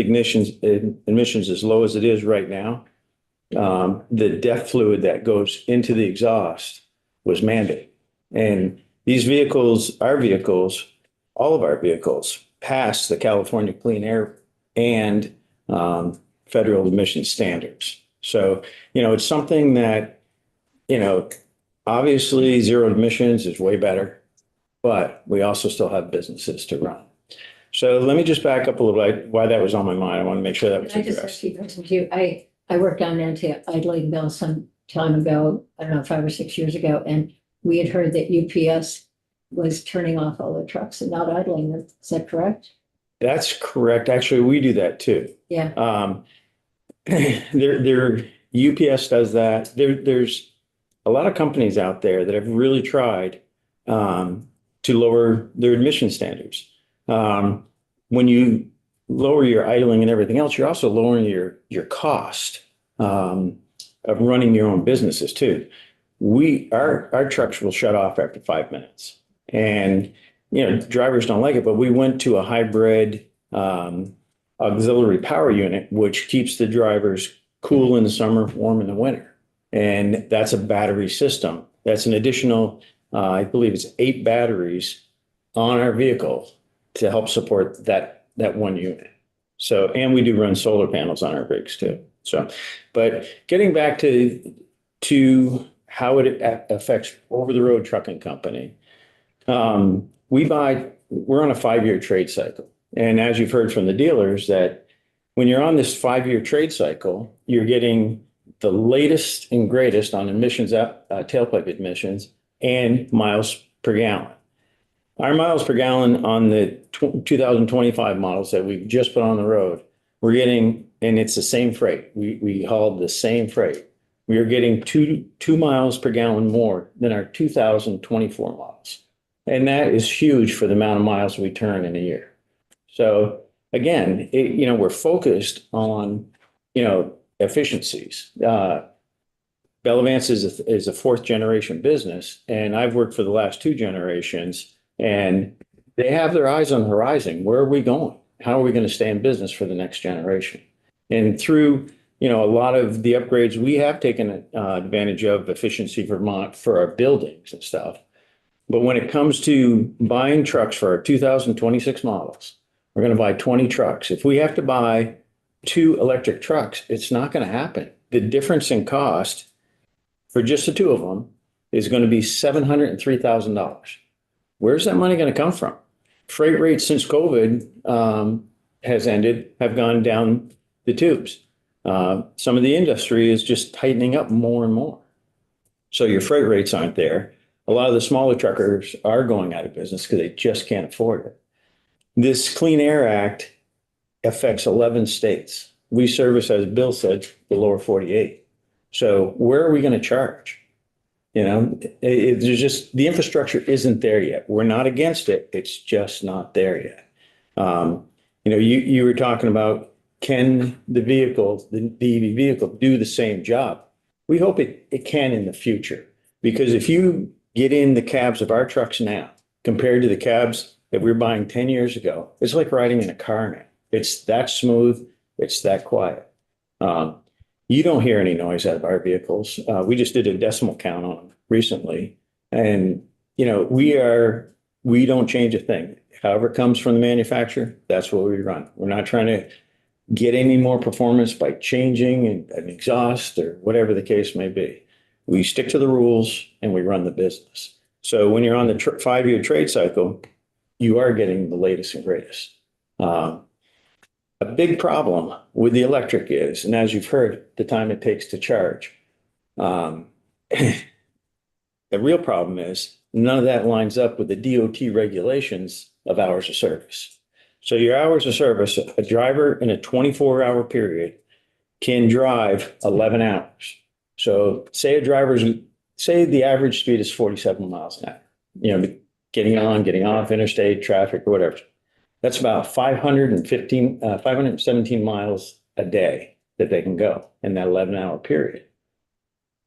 emissions as low as it is right now, the DEF fluid that goes into the exhaust was mandated. And these vehicles, our vehicles, all of our vehicles pass the California Clean Air and federal emission standards. So, it's something that, obviously zero emissions is way better, but we also still have businesses to run. So let me just back up a little bit why that was on my mind. I want to make sure that was I just addressed. actually mentioned to you, I worked on anti-idling bill some time ago, I don't know, 5 or 6 years ago, and we had heard that UPS was turning off all the trucks and not idling them. Is that correct? That's correct. Actually, we do that too. Yeah. UPS does that. There's a lot of companies out there that have really tried to lower their emission standards. When you lower your idling and everything else, you're also lowering your cost of running your own businesses too. Our trucks will shut off after 5 minutes, and drivers don't like it. But we went to a hybrid auxiliary power unit, which keeps the drivers cool in the summer, warm in the winter, and that's a battery system. That's an additional, I believe it's 8 batteries on our vehicle to help support that one unit. So, and we do run solar panels on our rigs too. So, but getting back to how it affects over-the-road trucking company, we're on a 5-year trade cycle. And as you've heard from the dealers, that when you're on this 5-year trade cycle, you're getting the latest and greatest on emissions, tailpipe emissions and miles per gallon. Our miles per gallon on the 2025 models that we've just put on the road, we're getting, and it's the same freight. We hauled the same freight. We are getting two miles per gallon more than our 2024 models. And that is huge for the amount of miles we turn in a year. So again, we're focused on, efficiencies. Bell Advanced is a 4th generation business, and I've worked for the last 2 generations, and they have their eyes on the horizon. Where are we going? How are we going to stay in business for the next generation? And through, a lot of the upgrades, we have taken advantage of Efficiency Vermont for our buildings and stuff. But when it comes to buying trucks for our 2026 models, we're going to buy 20 trucks. If we have to buy 2 electric trucks, it's not going to happen. The difference in cost for just the 2 of them is going to be $703,000. Where's that money going to come from? Freight rates since COVID has ended have gone down the tubes. Some of the industry is just tightening up more and more. So your freight rates aren't there. A lot of the smaller truckers are going out of business because they just can't afford it. This Clean Air Act affects 11 states. We service, as Bill said, the lower 48. So where are we going to charge? You know, there's just, the infrastructure isn't there yet. We're not against it. It's just not there yet. You know, you were talking about, can the vehicle, the EV vehicle, do the same job? We hope it can in the future, because if you get in the cabs of our trucks now compared to the cabs that we were buying 10 years ago, it's like riding in a car now. It's that smooth. It's that quiet. You don't hear any noise out of our vehicles. We just did a decimal count on them recently. And, you know, we don't change a thing. However it comes from the manufacturer, that's what we run. We're not trying to get any more performance by changing an exhaust or whatever the case may be. We stick to the rules and we run the business. So when you're on the 5-year trade cycle, you are getting the latest and greatest. A big problem with the electric is, and as you've heard, the time it takes to charge. The real problem is none of that lines up with the DOT regulations of hours of service. So your hours of service, a driver in a 24-hour period can drive 11 hours. So say the average speed is 47 miles an hour, you know, getting on, getting off interstate traffic or whatever. That's about 517 miles a day that they can go in that 11-hour period.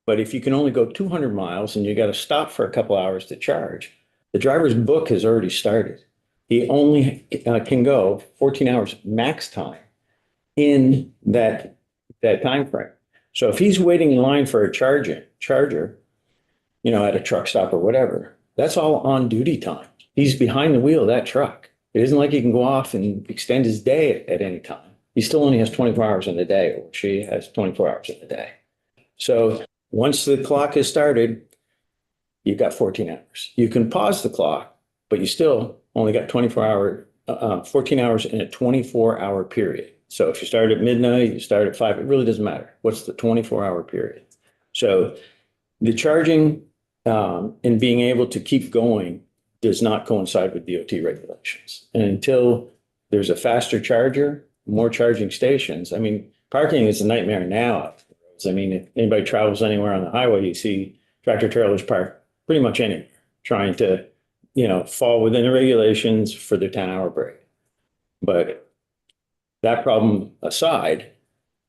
But if you can only go 200 miles and you got to stop for a couple hours to charge, the driver's book has already started. He only can go 14 hours max time in that time frame. So if he's waiting in line for a charger, you know, at a truck stop or whatever, that's all on duty time. He's behind the wheel of that truck. It isn't like he can go off and extend his day at any time. He still only has 24 hours in the day, or she has 24 hours in the day. So once the clock is started, you've got 14 hours. You can pause the clock, but you still only got 14 hours in a 24-hour period. So if you start at midnight, you start at 5, it really doesn't matter. What's the 24-hour period? So the charging and being able to keep going does not coincide with DOT regulations. And until there's a faster charger, more charging stations, I mean, parking is a nightmare now. I mean, if anybody travels anywhere on the highway, you see tractor trailers parked pretty much anywhere, trying to, you know, fall within the regulations for their 10-hour break. But that problem aside,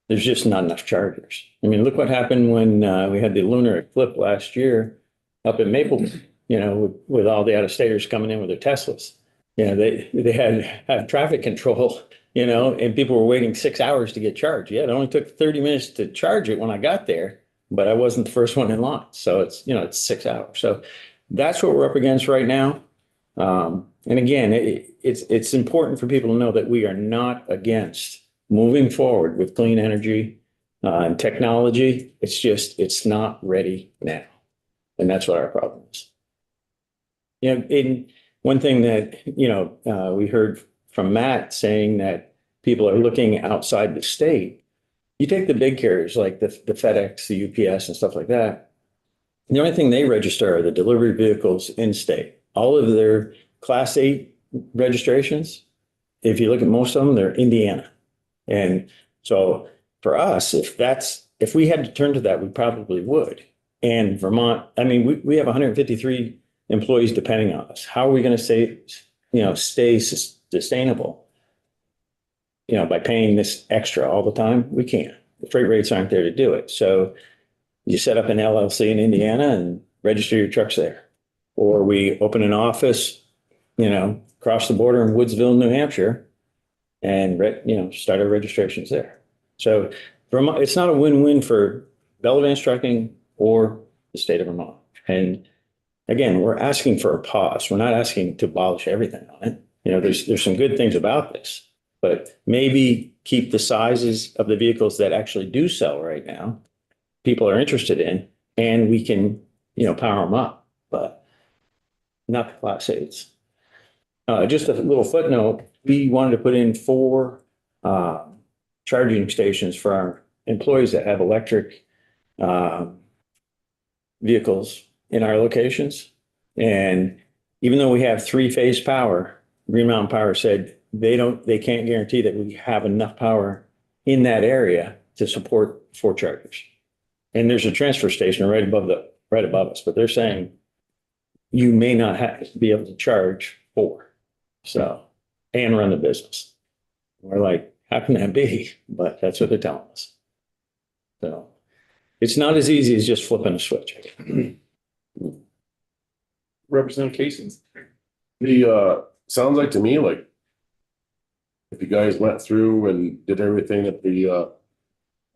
there's just not enough chargers. I mean, look what happened when we had the lunar eclipse last year up in Maplewood, you know, with all the out-of-staters coming in with their Teslas. You know, they had traffic control, you know, and people were waiting 6 hours to get charged. Yeah, it only took 30 minutes to charge it when I got there, but I wasn't the first one in line. So it's, you know, it's 6 hours. So that's what we're up against right now. And again, it's important for people to know that we are not against moving forward with clean energy and technology. It's just, it's not ready now. And that's what our problem is. You know, in one thing that, you know, we heard from Matt saying that people are looking outside the state. You take the big carriers like the FedEx, the UPS and stuff like that. The only thing they register are the delivery vehicles in state. All of their Class 8 registrations, if you look at most of them, they're Indiana. And so for us, if we had to turn to that, we probably would. And Vermont, I mean, we have 153 employees depending on us. How are we going to stay sustainable, you know, by paying this extra all the time? We can't. The freight rates aren't there to do it. So you set up an LLC in Indiana and register your trucks there. Or we open an office, you know, across the border in Woodsville, New Hampshire, and, you know, start our registrations there. So Vermont, it's not a win-win for Bell Advance Trucking or the state of Vermont. And again, we're asking for a pause. We're not asking to abolish everything on it. You know, there's some good things about this, but maybe keep the sizes of the vehicles that actually do sell right now, people are interested in, and we can, you know, power them up, but not the Class 8s. Just a little footnote, we wanted to put in 4 charging stations for our employees that have electric vehicles in our locations. And even though we have 3-phase power, Green Mountain Power said they can't guarantee that we have enough power in that area to support 4 chargers. And there's a transfer station right above us, but they're saying you may not be able to charge 4, so, and run the business. We're like, how can that be? But that's what they're telling us. So it's not as easy as just flipping a switch. Representative Casey. The, sounds like to me, like if you guys went through and did everything that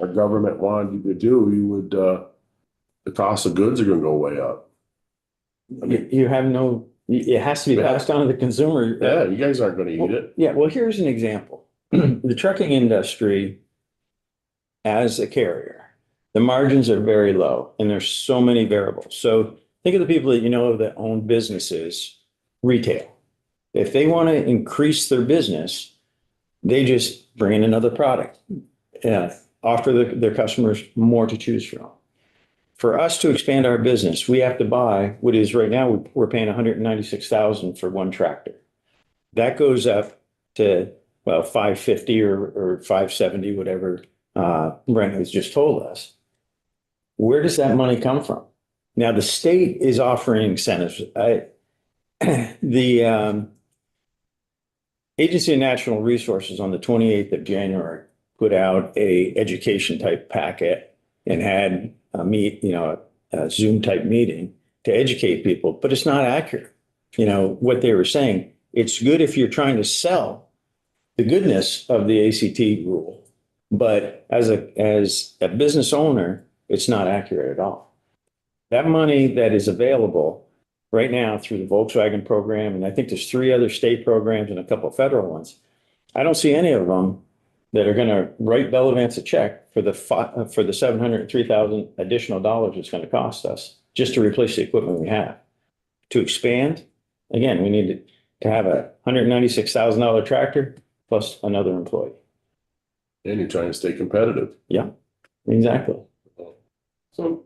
our government wanted you to do, you would, the cost of goods are gonna go way up. You have no, it has to be passed on to the consumer. Yeah, you guys aren't gonna eat it. Yeah, well, here's an example. The trucking industry, as a carrier, the margins are very low and there's so many variables. So think of the people that you know that own businesses, retail. If they want to increase their business, they just bring in another product, offer their customers more to choose from. For us to expand our business, we have to buy what is right now, we're paying $196,000 for 1 tractor. That goes up to, well, $550 or $570, whatever Brent has just told us. Where does that money come from? Now, the state is offering incentives. The Agency of Natural Resources on the 28th of January put out a education type packet and had a Zoom type meeting to educate people, but it's not accurate. What they were saying, it's good if you're trying to sell the goodness of the ACT rule, but as a business owner, it's not accurate at all. That money that is available right now through the Volkswagen program, and I think there's 3 other state programs and a couple of federal ones, I don't see any of them that are going to write Bell Advance a check for the $703,000 additional dollars it's going to cost us just to replace the equipment we have. To expand, again, we need to have a $196,000 tractor plus another employee. And you're trying to stay competitive. Yeah, exactly. So,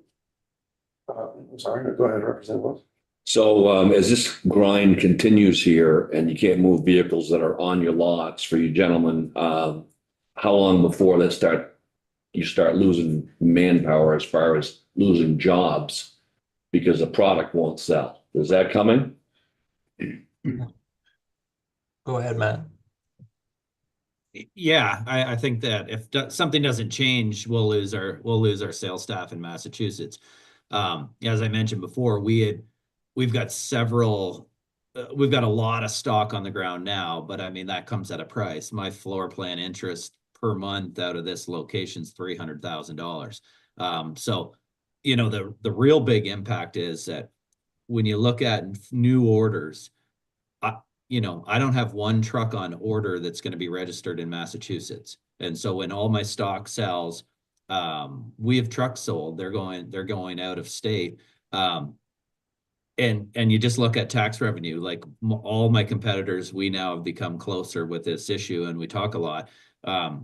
I'm sorry, go ahead, Representative. So as this grind continues here and you can't move vehicles that are on your lots for you gentlemen, how long before you start losing manpower as far as losing jobs because the product won't sell? Is that coming? Go ahead, Matt. Yeah, I think that if something doesn't change, we'll lose our sales staff in Massachusetts. As I mentioned before, we've got a lot of stock on the ground now, but I mean, that comes at a price. My floor plan interest per month out of this location is $300,000. So, the real big impact is that when you look at new orders, I don't have 1 truck on order that's going to be registered in Massachusetts. And so when all my stock sells, we have trucks sold, they're going out of state. And you just look at tax revenue, like all my competitors, we now have become closer with this issue and we talk a lot.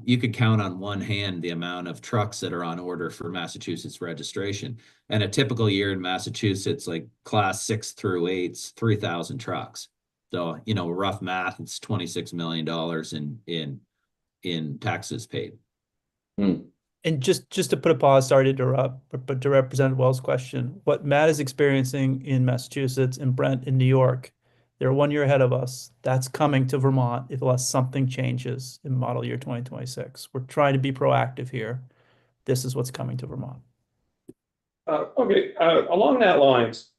You could count on one hand the amount of trucks that are on order for Massachusetts registration. And a typical year in Massachusetts, like class 6 through 8's 3,000 trucks. So, rough math, it's $26 million in taxes paid. And just to put a pause, sorry to interrupt, but to Representative Wells' question, what Matt is experiencing in Massachusetts and Brent in New York, they're 1 year ahead of us. That's coming to Vermont unless something changes in model year 2026. We're trying to be proactive here. This is what's coming to Vermont. Okay, along that lines,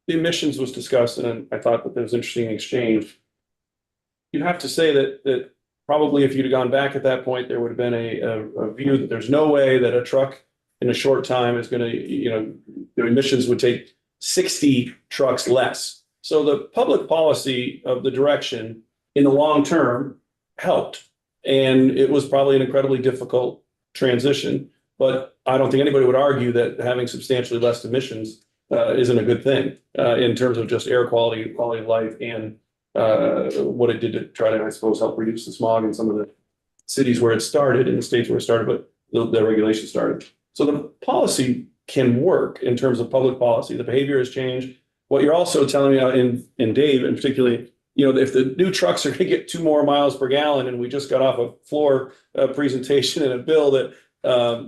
the emissions was discussed, and I thought that there was an interesting exchange. You have to say that probably if you'd have gone back at that point, there would have been a view that there's no way that a truck in a short time is going to, the emissions would take 60 trucks less. So the public policy of the direction in the long term helped. And it was probably an incredibly difficult transition, but I don't think anybody would argue that having substantially less emissions isn't a good thing in terms of just air quality, quality of life, and what it did to try to, I suppose, help reduce the smog in some of the cities where it started, in the states where it started, but the regulation started. So the policy can work in terms of public policy. The behavior has changed. What you're also telling me in Dave, and particularly, if the new trucks are going to get 2 more miles per gallon, and we just got off a floor presentation and a bill that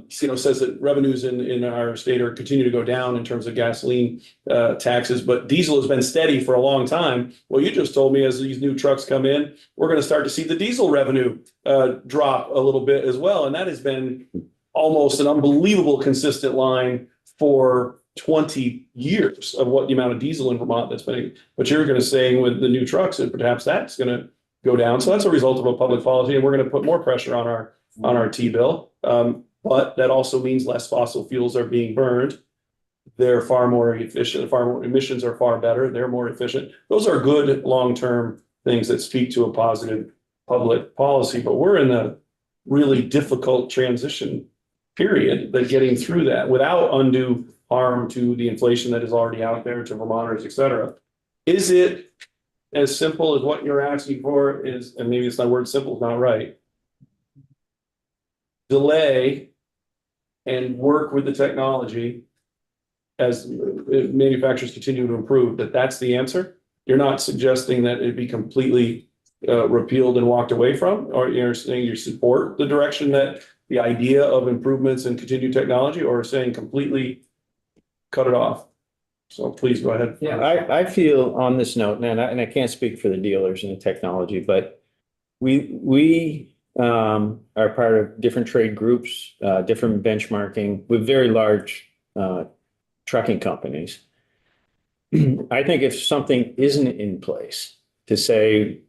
says that revenues in our state are continue to go down in terms of gasoline taxes, but diesel has been steady for a long time. Well, you just told me as these new trucks come in, we're going to start to see the diesel revenue drop a little bit as well, and that has been almost an unbelievable consistent line for 20 years of what the amount of diesel in Vermont that's been. But you're going to say with the new trucks, and perhaps that's going to go down. So that's a result of a public policy, and we're going to put more pressure on our T-bill. But that also means less fossil fuels are being burned. They're far more efficient, emissions are far better, they're more efficient. Those are good long-term things that speak to a positive public policy, but we're in a really difficult transition period, that getting through that without undue harm to the inflation that is already out there, to Vermonters, et cetera. Is it as simple as what you're asking for is, and maybe it's not word simple, is not right, delay and work with the technology as manufacturers continue to improve, that's the answer? You're not suggesting that it be completely repealed and walked away from, or you're saying you support the direction that the idea of improvements and continued technology, or saying completely cut it off? So please go ahead. Yeah, I feel on this note, and I can't speak for the dealers and the technology, but we are part of different trade groups, different benchmarking with very large trucking companies. I think if something isn't in place to say,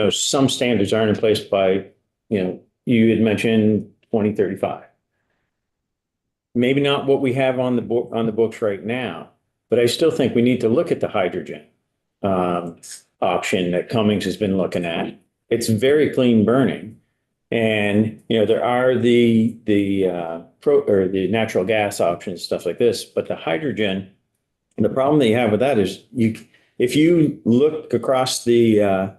some standards aren't in place by, you had mentioned 2035. Maybe not what we have on the books right now, but I still think we need to look at the hydrogen option that Cummins has been looking at. It's very clean burning, and there are the natural gas options, stuff like this. But the hydrogen, the problem that you have with that is if you look across the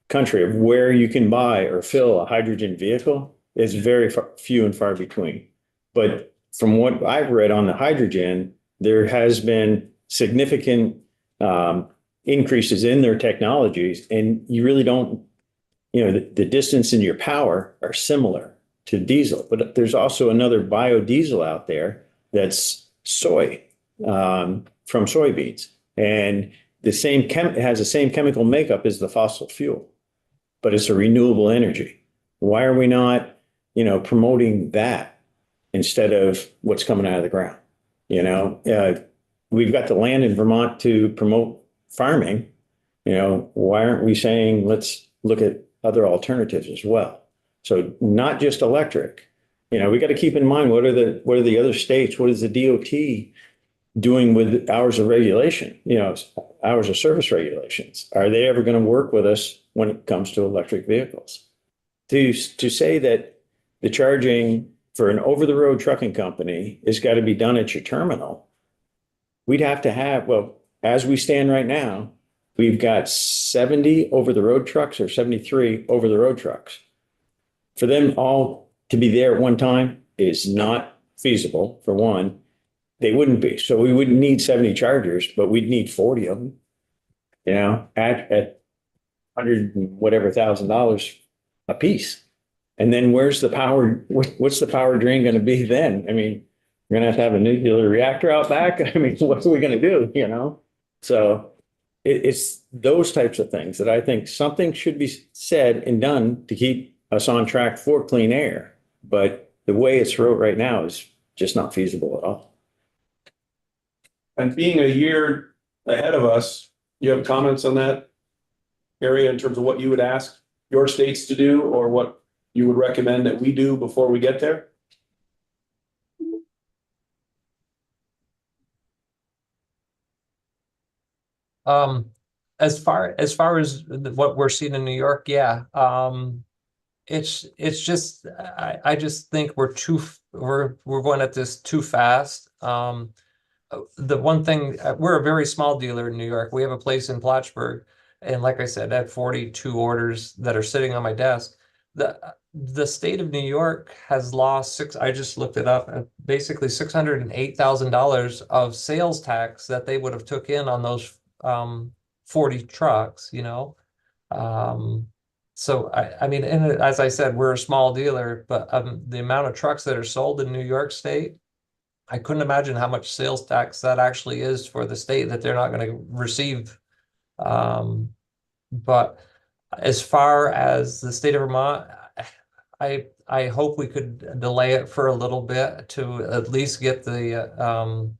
country of where you can buy or fill a hydrogen vehicle, is very few and far between. But from what I've read on the hydrogen, there has been significant increases in their technologies, and you really don't, the distance and your power are similar to diesel. But there's also another biodiesel out there that's soy from soybeans, and it has the same chemical makeup as the fossil fuel, but it's a renewable energy. Why are we not, promoting that instead of what's coming out of the ground? We've got the land in Vermont to promote farming. Why aren't we saying, let's look at other alternatives as well? So not just electric. We got to keep in mind, what are the other states? What is the DOT doing with hours of regulation, hours of service regulations? Are they ever going to work with us when it comes to electric vehicles? To say that the charging for an over-the-road trucking company has got to be done at your terminal, we'd have to have, as we stand right now, we've got 70 over-the-road trucks or 73 over-the-road trucks. For them all to be there at one time is not feasible, for one. They wouldn't be. So we wouldn't need 70 chargers, but we'd need 40 of them, at $100 and whatever $1,000 a piece. And then where's the power? What's the power drain going to be then? I mean, we're going to have a nuclear reactor out back. I mean, what are we going to do? So it's those types of things that I think something should be said and done to keep us on track for clean air. But the way it's wrote right now is just not feasible at all. And being a year ahead of us, you have comments on that area in terms of what you would ask your states to do, or what you would recommend that we do before we get there? As far as what we're seeing in New York, yeah. It's just, I just think we're going at this too fast. the one thing, we're a very small dealer in New York. We have a place in Plattsburgh. And like I said, I have 42 orders that are sitting on my desk. The state of New York has lost I just looked it up, basically $608,000 of sales tax that they would have took in on those 40 trucks, you know? So I mean, and as I said, we're a small dealer, but the amount of trucks that are sold in New York State, I couldn't imagine how much sales tax that actually is for the state that they're not going to receive. But as far as the state of Vermont, I hope we could delay it for a little bit to at least get the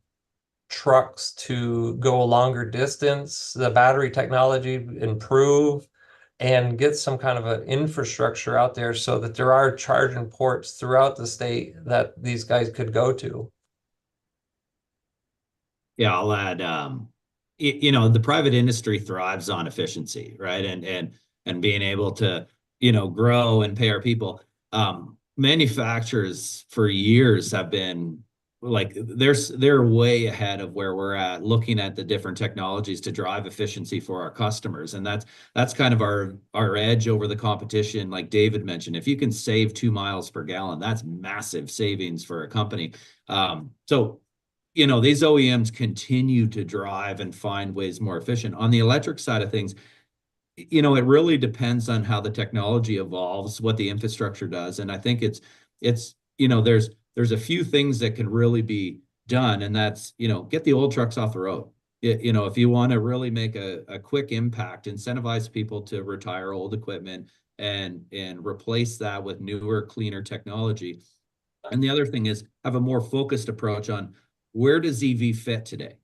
trucks to go a longer distance, the battery technology improve, and get some kind of an infrastructure out there so that there are charging ports throughout the state that these guys could go to. Yeah, I'll add, you know, the private industry thrives on efficiency, right? And being able to, you know, grow and pay our people. Manufacturers for years have been like, they're way ahead of where we're at, looking at the different technologies to drive efficiency for our customers. And that's kind of our edge over the competition. Like David mentioned, if you can save 2 miles per gallon, that's massive savings for a company. So, you know, these OEMs continue to drive and find ways more efficient. On the electric side of things, you know, it really depends on how the technology evolves, what the infrastructure does. And I think it's, you know, there's a few things that can really be done, and that's, you know, get the old trucks off the road. You know, if you want to really make a quick impact, incentivize people to retire old equipment and replace that with newer, cleaner technology. And the other thing is have a more focused approach on where does EV fit today?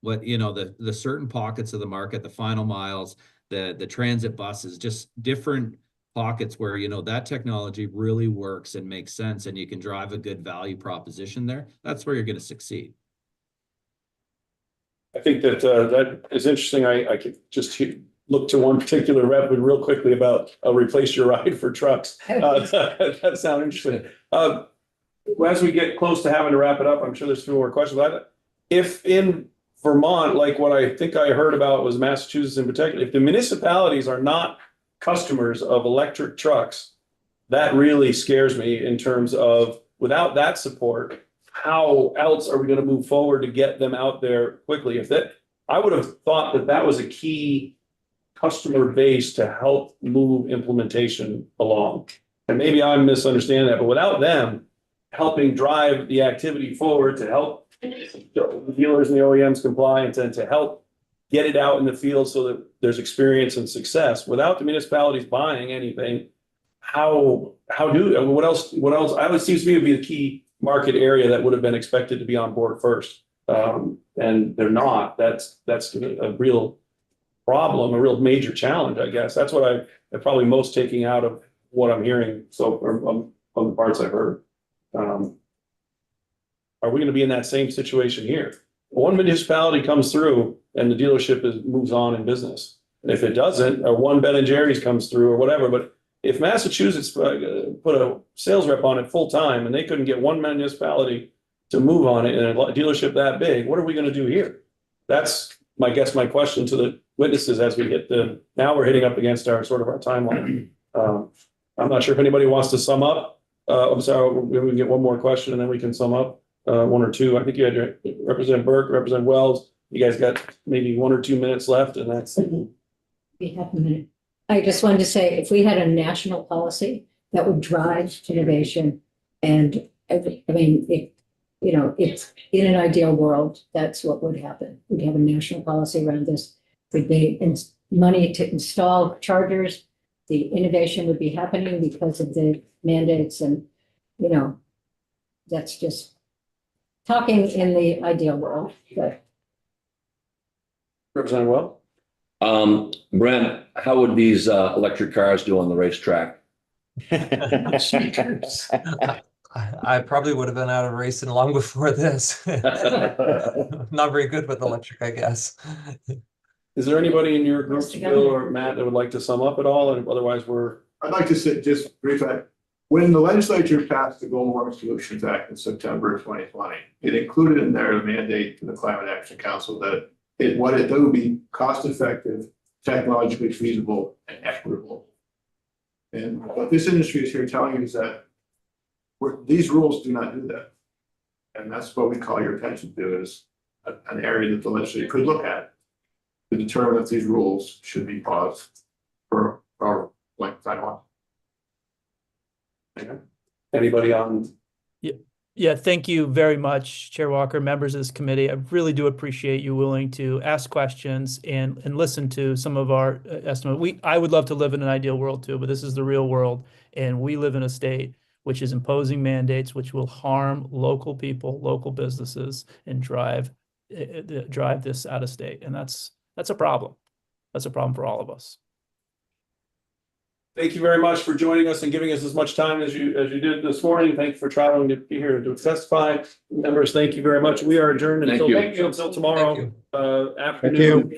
What, you know, the certain pockets of the market, the final miles, the transit buses, just different pockets where, you know, that technology really works and makes sense and you can drive a good value proposition there. That's where you're going to succeed. I think that that is interesting. I could just look to one particular rep real quickly about replace your ride for trucks. That sounds interesting. As we get close to having to wrap it up, I'm sure there's a few more questions. If in Vermont, like what I think I heard about was Massachusetts in particular, if the municipalities are not customers of electric trucks, that really scares me in terms of without that support, how else are we going to move forward to get them out there quickly? I would have thought that was a key customer base to help move implementation along. And maybe I'm misunderstanding that, but without them helping drive the activity forward to help the dealers and the OEMs compliance and to help get it out in the field so that there's experience and success. Without the municipalities buying anything, what else? It seems to me to be the key market area that would have been expected to be on board first. And they're not. That's a real problem, a real major challenge, I guess. That's what I'm probably most taking out of what I'm hearing. So on the parts I've heard. Are we going to be in that same situation here? One municipality comes through and the dealership moves on in business. And if it doesn't, or one Ben and Jerry's comes through or whatever, but if Massachusetts put a sales rep on it full time and they couldn't get one municipality to move on it in a dealership that big, what are we going to do here? That's my question to the witnesses as we get now we're hitting up against our timeline. I'm not sure if anybody wants to sum up. I'm sorry, we can get one more question and then we can sum up. One or two. I think you had your Representative Burke, Representative Wells. You guys got maybe 1 or 2 minutes left, and that's. We have a minute. I just wanted to say, if we had a national policy that would drive innovation, and I mean, it's in an ideal world, that's what would happen. We'd have a national policy around this. Would be money to install chargers. The innovation would be happening because of the mandates, and that's just talking in the ideal world. But Representative Well? Brent, how would these electric cars do on the racetrack? I probably would have been out of racing long before this. Not very good with electric, I guess. Is there anybody in your group, Bill or Matt, that would like to sum up at all? And otherwise, I'd like to say just briefly, When the legislature passed the Global Warming Solutions Act in September of 2020, it included in there the mandate to the Climate Action Council that it would be cost effective, technologically feasible, and equitable. And what this industry is here telling you is that these rules do not do that. And that's what we call your attention to, is an area that the legislature could look at to determine if these rules should be paused for our length of time. Anybody on? Yeah, thank you very much, Chair Walker, members of this committee. I really do appreciate you willing to ask questions and listen to some of our estimates. I would love to live in an ideal world too, but this is the real world. And we live in a state which is imposing mandates which will harm local people, local businesses, and drive this out of state. And that's a problem. That's a problem for all of us. Thank you very much for joining us and giving us as much time as you did this morning. Thank you for traveling to be here to testify. Members, thank you very much. We are adjourned Thank until you. tomorrow Thank afternoon.